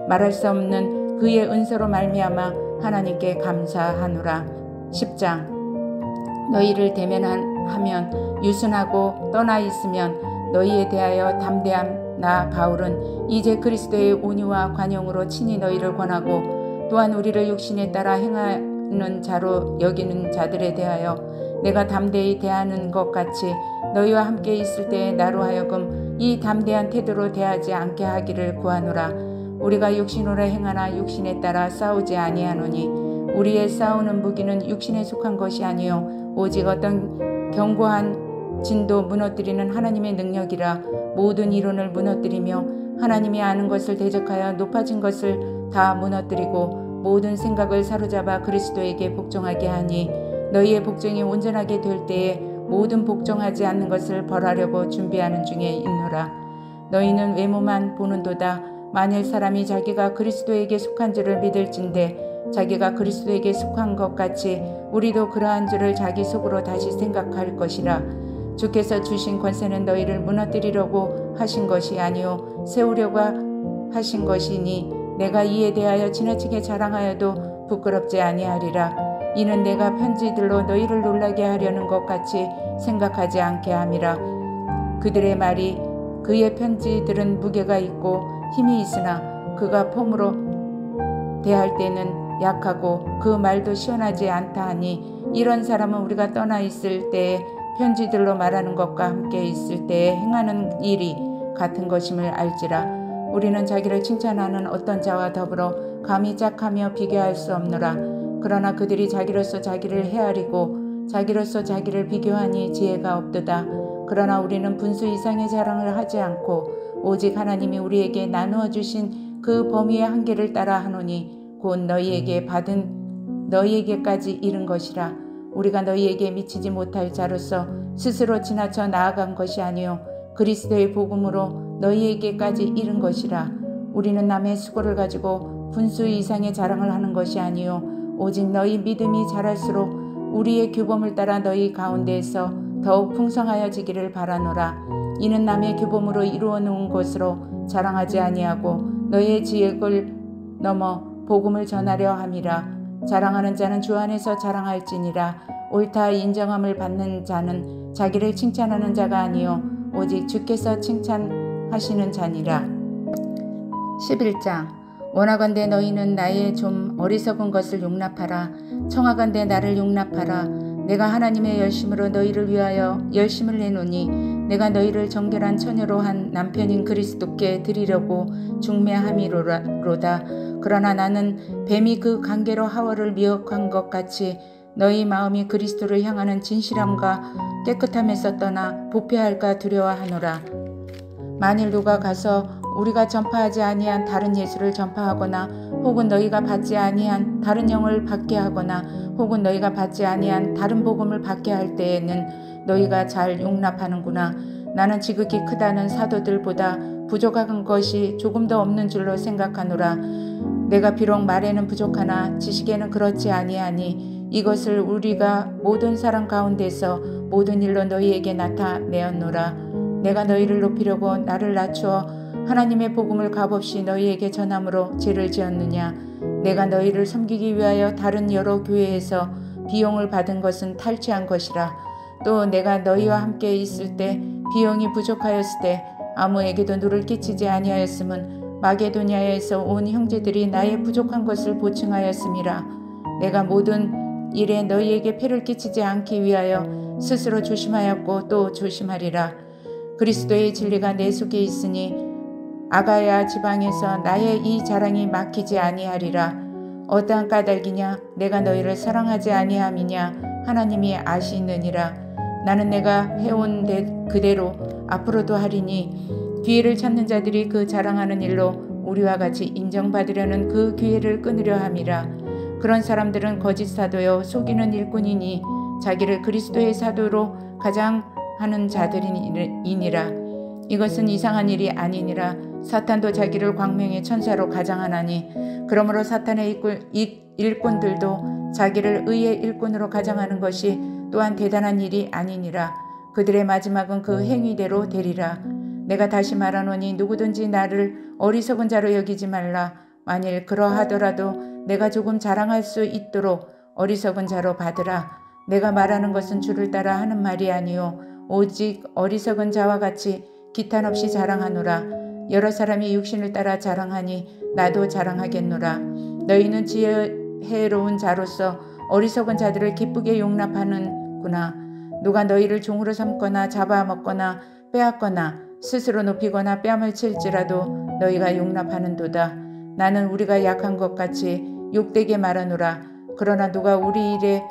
말할 수 없는 그의 은사로 말미암아 하나님께 감사하노라. 10장 너희를 대면하면 유순하고 떠나 있으면 너희에 대하여 담대함. 나 바울은 이제 그리스도의 온유와 관용으로 친히 너희를 권하고 또한 우리를 육신에 따라 행하는 자로 여기는 자들에 대하여 내가 담대히 대하는 것 같이 너희와 함께 있을 때에 나로 하여금 이 담대한 태도로 대하지 않게 하기를 구하노라. 우리가 육신으로 행하나 육신에 따라 싸우지 아니하노니 우리의 싸우는 무기는 육신에 속한 것이 아니요 오직 어떤 견고한 진도 무너뜨리는 하나님의 능력이라. 모든 이론을 무너뜨리며 하나님이 아는 것을 대적하여 높아진 것을 다 무너뜨리고 모든 생각을 사로잡아 그리스도에게 복종하게 하니 너희의 복종이 온전하게 될 때에 모든 복종하지 않는 것을 벌하려고 준비하는 중에 있노라. 너희는 외모만 보는도다. 만일 사람이 자기가 그리스도에게 속한 줄을 믿을진대 자기가 그리스도에게 속한 것 같이 우리도 그러한 줄을 자기 속으로 다시 생각할 것이라. 주께서 주신 권세는 너희를 무너뜨리려고 하신 것이 아니요 세우려고 하신 것이니 내가 이에 대하여 지나치게 자랑하여도 부끄럽지 아니하리라. 이는 내가 편지들로 너희를 놀라게 하려는 것 같이 생각하지 않게 함이라. 그들의 말이 그의 편지들은 무게가 있고 힘이 있으나 그가 폼으로 대할 때는 약하고 그 말도 시원하지 않다 하니 이런 사람은 우리가 떠나 있을 때에 편지들로 말하는 것과 함께 있을 때에 행하는 일이 같은 것임을 알지라. 우리는 자기를 칭찬하는 어떤 자와 더불어 감히 짝하며 비교할 수 없노라. 그러나 그들이 자기로서 자기를 헤아리고 자기로서 자기를 비교하니 지혜가 없도다. 그러나 우리는 분수 이상의 자랑을 하지 않고 오직 하나님이 우리에게 나누어 주신 그 범위의 한계를 따라 하노니 곧 너희에게 받은 너희에게까지 이른 것이라. 우리가 너희에게 미치지 못할 자로서 스스로 지나쳐 나아간 것이 아니요 그리스도의 복음으로 너희에게까지 이른 것이라. 우리는 남의 수고를 가지고 분수 이상의 자랑을 하는 것이 아니요 오직 너희 믿음이 자랄수록 우리의 규범을 따라 너희 가운데에서 더욱 풍성하여지기를 바라노라. 이는 남의 규범으로 이루어 놓은 것으로 자랑하지 아니하고 너희의 지혜를 넘어 복음을 전하려 함이라. 자랑하는 자는 주 안에서 자랑할지니라. 옳다 인정함을 받는 자는 자기를 칭찬하는 자가 아니요 오직 주께서 칭찬하시는 자니라. 11장 원하건대 너희는 나의 좀 어리석은 것을 용납하라. 청하건대 나를 용납하라. 내가 하나님의 열심으로 너희를 위하여 열심을 내노니 내가 너희를 정결한 처녀로 한 남편인 그리스도께 드리려고 중매함이로다. 그러나 나는 뱀이 그 관계로 하와를 미혹한 것 같이 너희 마음이 그리스도를 향하는 진실함과 깨끗함에서 떠나 부패할까 두려워하노라. 만일 누가 가서 우리가 전파하지 아니한 다른 예수를 전파하거나 혹은 너희가 받지 아니한 다른 영을 받게 하거나 혹은 너희가 받지 아니한 다른 복음을 받게 할 때에는 너희가 잘 용납하는구나. 나는 지극히 크다는 사도들보다 부족한 것이 조금 더 없는 줄로 생각하노라. 내가 비록 말에는 부족하나 지식에는 그렇지 아니하니 이것을 우리가 모든 사람 가운데서 모든 일로 너희에게 나타내었노라. 내가 너희를 높이려고 나를 낮추어 하나님의 복음을 값없이 너희에게 전함으로 죄를 지었느냐. 내가 너희를 섬기기 위하여 다른 여러 교회에서 비용을 받은 것은 탈취한 것이라. 또 내가 너희와 함께 있을 때 비용이 부족하였을 때 아무에게도 누를 끼치지 아니하였음은 마게도냐에서 온 형제들이 나의 부족한 것을 보충하였음이라. 내가 모든 일에 너희에게 폐를 끼치지 않기 위하여 스스로 조심하였고 또 조심하리라. 그리스도의 진리가 내 속에 있으니 아가야 지방에서 나의 이 자랑이 막히지 아니하리라. 어떠한 까닭이냐 내가 너희를 사랑하지 아니함이냐 하나님이 아시느니라. 나는 내가 해온 그대로 앞으로도 하리니 기회를 찾는 자들이 그 자랑하는 일로 우리와 같이 인정받으려는 그 기회를 끊으려 함이라. 그런 사람들은 거짓 사도요 속이는 일꾼이니 자기를 그리스도의 사도로 가장하는 자들이니라. 이것은 이상한 일이 아니니라. 사탄도 자기를 광명의 천사로 가장하나니 그러므로 사탄의 일꾼들도 자기를 의의 일꾼으로 가장하는 것이 또한 대단한 일이 아니니라. 그들의 마지막은 그 행위대로 되리라. 내가 다시 말하노니 누구든지 나를 어리석은 자로 여기지 말라. 만일 그러하더라도 내가 조금 자랑할 수 있도록 어리석은 자로 받으라. 내가 말하는 것은 주를 따라 하는 말이 아니요 오직 어리석은 자와 같이 기탄 없이 자랑하노라. 여러 사람이 육신을 따라 자랑하니 나도 자랑하겠노라. 너희는 지혜로운 자로서 어리석은 자들을 기쁘게 용납하는구나. 누가 너희를 종으로 삼거나 잡아먹거나 빼앗거나 스스로 높이거나 뺨을 칠지라도 너희가 용납하는도다. 나는 우리가 약한 것 같이 욕되게 말하노라. 그러나 누가 우리 일에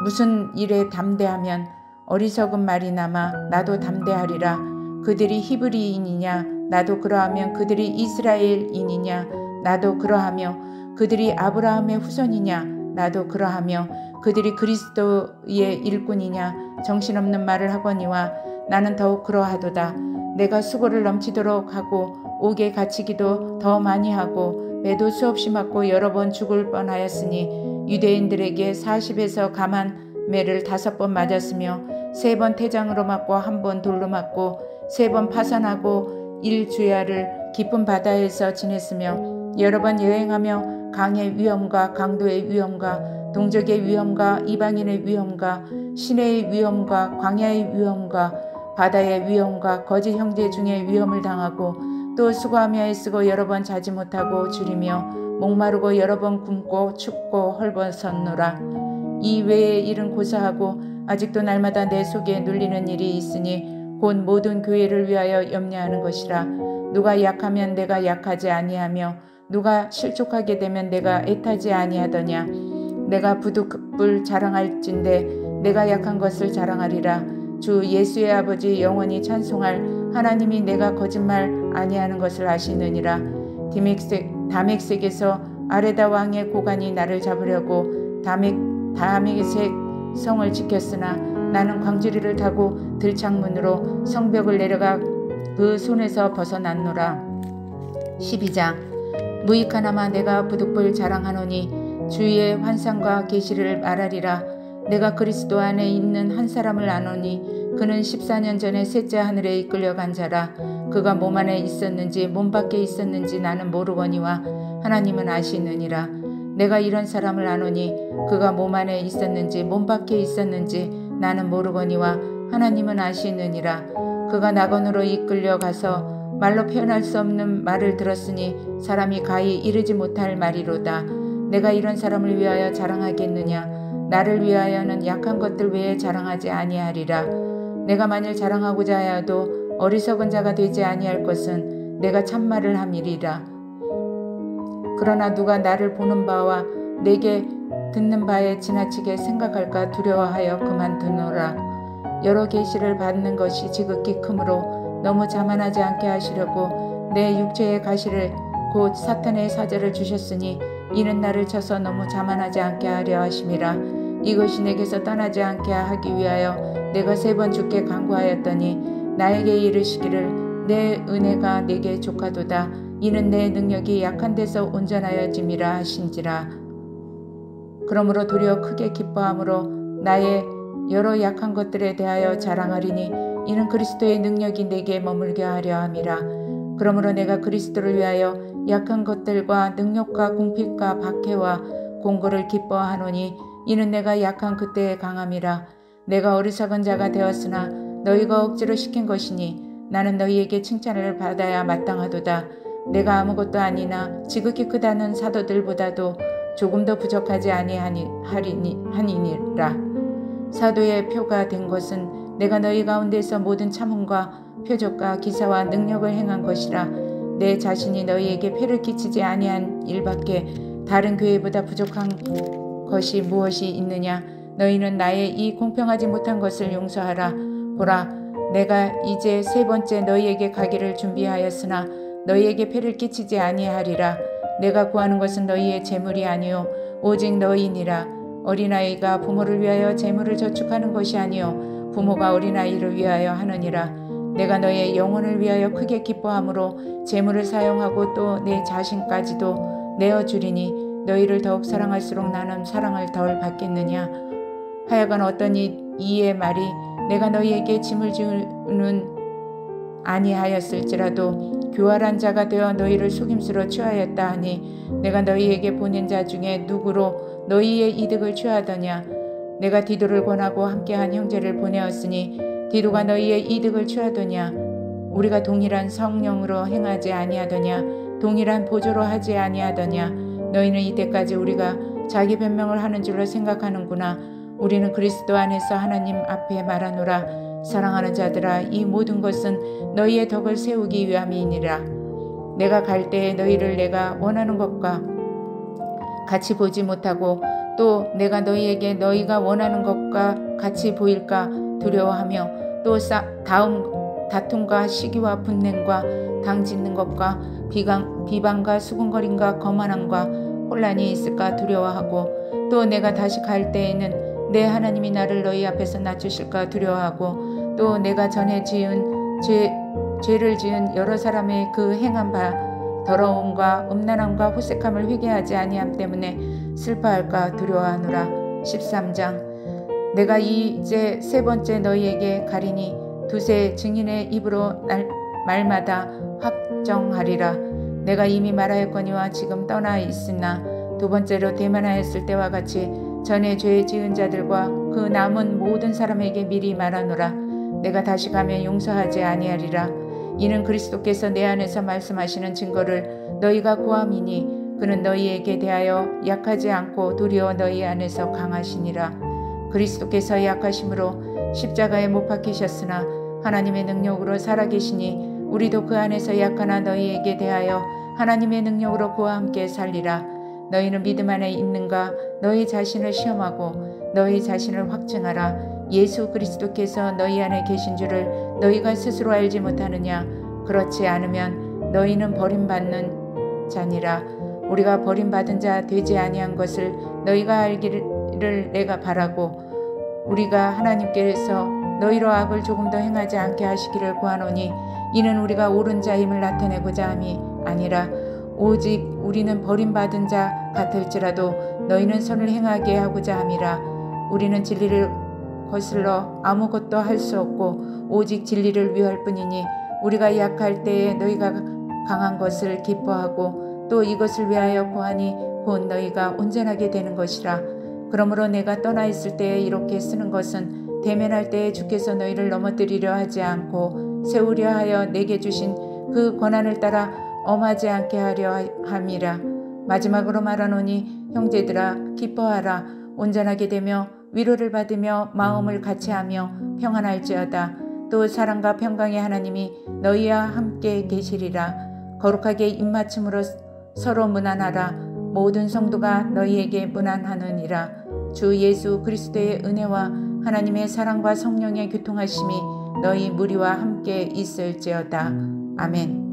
무슨 일에 담대하면 어리석은 말이나마 나도 담대하리라. 그들이 히브리인이냐 나도 그러하며 그들이 이스라엘인이냐 나도 그러하며 그들이 아브라함의 후손이냐 나도 그러하며 그들이 그리스도의 일꾼이냐 정신없는 말을 하거니와 나는 더욱 그러하도다. 내가 수고를 넘치도록 하고 옥에 갇히기도 더 많이 하고 매도 수없이 맞고 여러 번 죽을 뻔하였으니 유대인들에게 40에서 가만매를 5번 맞았으며 3번 태장으로 맞고 1번 돌로 맞고 3번 파산하고 1주야를 깊은 바다에서 지냈으며 여러 번 여행하며 강의 위험과 강도의 위험과 동족의 위험과 이방인의 위험과 시내의 위험과 광야의 위험과 바다의 위험과 거짓 형제 중에 위험을 당하고 또 수고하며 애쓰고 여러 번 자지 못하고 줄이며 목마르고 여러 번 굶고 춥고 헐벗었노라. 이 외의 일은 고사하고 아직도 날마다 내 속에 눌리는 일이 있으니 곧 모든 교회를 위하여 염려하는 것이라. 누가 약하면 내가 약하지 아니하며 누가 실족하게 되면 내가 애타지 아니하더냐. 내가 부득불 자랑할진대 내가 약한 것을 자랑하리라. 주 예수의 아버지 영원히 찬송할 하나님이 내가 거짓말 아니하는 것을 아시느니라. 다멕색에서 아레다 왕의 고관이 나를 잡으려고 다메섹 성을 지켰으나 나는 광주리를 타고 들창문으로 성벽을 내려가 그 손에서 벗어났노라. 12장 무익하나마 내가 부득불 자랑하노니 주의 환상과 계시를 말하리라. 내가 그리스도 안에 있는 한 사람을 아노니 그는 14년 전에 셋째 하늘에 이끌려간 자라. 그가 몸 안에 있었는지 몸 밖에 있었는지 나는 모르거니와 하나님은 아시느니라. 내가 이런 사람을 아노니 그가 몸 안에 있었는지 몸 밖에 있었는지 나는 모르거니와 하나님은 아시느니라. 그가 낙원으로 이끌려가서 말로 표현할 수 없는 말을 들었으니 사람이 가히 이르지 못할 말이로다. 내가 이런 사람을 위하여 자랑하겠느냐. 나를 위하여는 약한 것들 외에 자랑하지 아니하리라. 내가 만일 자랑하고자 하여도 어리석은 자가 되지 아니할 것은 내가 참말을 함이리라. 그러나 누가 나를 보는 바와 내게 듣는 바에 지나치게 생각할까 두려워하여 그만두노라. 여러 계시를 받는 것이 지극히 크므로 너무 자만하지 않게 하시려고 내 육체의 가시를 곧 사탄의 사자를 주셨으니 이는 나를 쳐서 너무 자만하지 않게 하려 하심이라. 이것이 내게서 떠나지 않게 하기 위하여 내가 3번 주께 간구하였더니 나에게 이르시기를 내 은혜가 내게 족하도다. 이는 내 능력이 약한 데서 온전하여짐이라 하신지라. 그러므로 도리어 크게 기뻐함으로 나의 여러 약한 것들에 대하여 자랑하리니 이는 그리스도의 능력이 내게 머물게 하려 함이라. 그러므로 내가 그리스도를 위하여 약한 것들과 능력과 궁핍과 박해와 공고를 기뻐하노니 이는 내가 약한 그때의 강함이라. 내가 어리석은 자가 되었으나 너희가 억지로 시킨 것이니 나는 너희에게 칭찬을 받아야 마땅하도다. 내가 아무것도 아니나 지극히 크다는 사도들보다도 조금 더 부족하지 아니하니라. 사도의 표가 된 것은 내가 너희 가운데서 모든 참음과 표적과 기사와 능력을 행한 것이라. 내 자신이 너희에게 폐를 끼치지 아니한 일밖에 다른 교회보다 부족한 것이 무엇이 있느냐. 너희는 나의 이 공평하지 못한 것을 용서하라. 보라, 내가 이제 3번째 너희에게 가기를 준비하였으나 너희에게 폐를 끼치지 아니하리라. 내가 구하는 것은 너희의 재물이 아니요 오직 너희니라. 어린아이가 부모를 위하여 재물을 저축하는 것이 아니요 부모가 어린아이를 위하여 하느니라. 내가 너희의 영혼을 위하여 크게 기뻐함으로 재물을 사용하고 또 내 자신까지도 내어주리니 너희를 더욱 사랑할수록 나는 사랑을 덜 받겠느냐. 하여간 어떤 이의 말이 내가 너희에게 짐을 주는 아니하였을지라도 교활한 자가 되어 너희를 속임수로 취하였다 하니 내가 너희에게 보낸 자 중에 누구로 너희의 이득을 취하더냐. 내가 디도를 권하고 함께한 형제를 보내었으니 디도가 너희의 이득을 취하더냐? 우리가 동일한 성령으로 행하지 아니하더냐? 동일한 보조로 하지 아니하더냐? 너희는 이때까지 우리가 자기 변명을 하는 줄로 생각하는구나. 우리는 그리스도 안에서 하나님 앞에 말하노라. 사랑하는 자들아, 이 모든 것은 너희의 덕을 세우기 위함이니라. 내가 갈 때에 너희를 내가 원하는 것과 같이 보지 못하고 또 내가 너희에게 너희가 원하는 것과 같이 보일까 두려워하며 또 다툼과 시기와 분냉과 당짓는 것과 비방과 수군거림과 거만함과 혼란이 있을까 두려워하고 또 내가 다시 갈 때에는 내 하나님이 나를 너희 앞에서 낮추실까 두려워하고 또 내가 전에 죄를 지은 여러 사람의 그 행한 바 더러움과 음란함과 후색함을 회개하지 아니함 때문에 슬퍼할까 두려워하노라. 13장. 내가 이제 세 번째 너희에게 가리니 두세 증인의 입으로 말마다 확정하리라. 내가 이미 말하였거니와 지금 떠나 있으나 두 번째로 대면하였을 때와 같이 전에 죄 지은 자들과 그 남은 모든 사람에게 미리 말하노라. 내가 다시 가면 용서하지 아니하리라. 이는 그리스도께서 내 안에서 말씀하시는 증거를 너희가 구함이니 그는 너희에게 대하여 약하지 않고 도리어 너희 안에서 강하시니라. 그리스도께서 약하심으로 십자가에 못 박히셨으나 하나님의 능력으로 살아계시니 우리도 그 안에서 약하나 너희에게 대하여 하나님의 능력으로 그와 함께 살리라. 너희는 믿음 안에 있는가? 너희 자신을 시험하고 너희 자신을 확증하라. 예수 그리스도께서 너희 안에 계신 줄을 너희가 스스로 알지 못하느냐? 그렇지 않으면 너희는 버림받는 자니라. 우리가 버림받은 자 되지 아니한 것을 너희가 알기를 내가 바라고 우리가 하나님께서 너희로 악을 조금 더 행하지 않게 하시기를 구하노니 이는 우리가 옳은 자임을 나타내고자 함이 아니라 오직 우리는 버림받은 자 같을지라도 너희는 선을 행하게 하고자 함이라. 우리는 진리를 거슬러 아무것도 할 수 없고 오직 진리를 위할 뿐이니 우리가 약할 때에 너희가 강한 것을 기뻐하고 또 이것을 위하여 구하니 곧 너희가 온전하게 되는 것이라. 그러므로 내가 떠나 있을 때에 이렇게 쓰는 것은 대면할 때에 주께서 너희를 넘어뜨리려 하지 않고 세우려 하여 내게 주신 그 권한을 따라 엄하지 않게 하려 함이라. 마지막으로 말하노니 형제들아 기뻐하라. 온전하게 되며 위로를 받으며 마음을 같이하며 평안할지어다. 또 사랑과 평강의 하나님이 너희와 함께 계시리라. 거룩하게 입맞춤으로 서로 문안하라. 모든 성도가 너희에게 문안하느니라. 주 예수 그리스도의 은혜와 하나님의 사랑과 성령의 교통하심이 너희 무리와 함께 있을지어다. 아멘.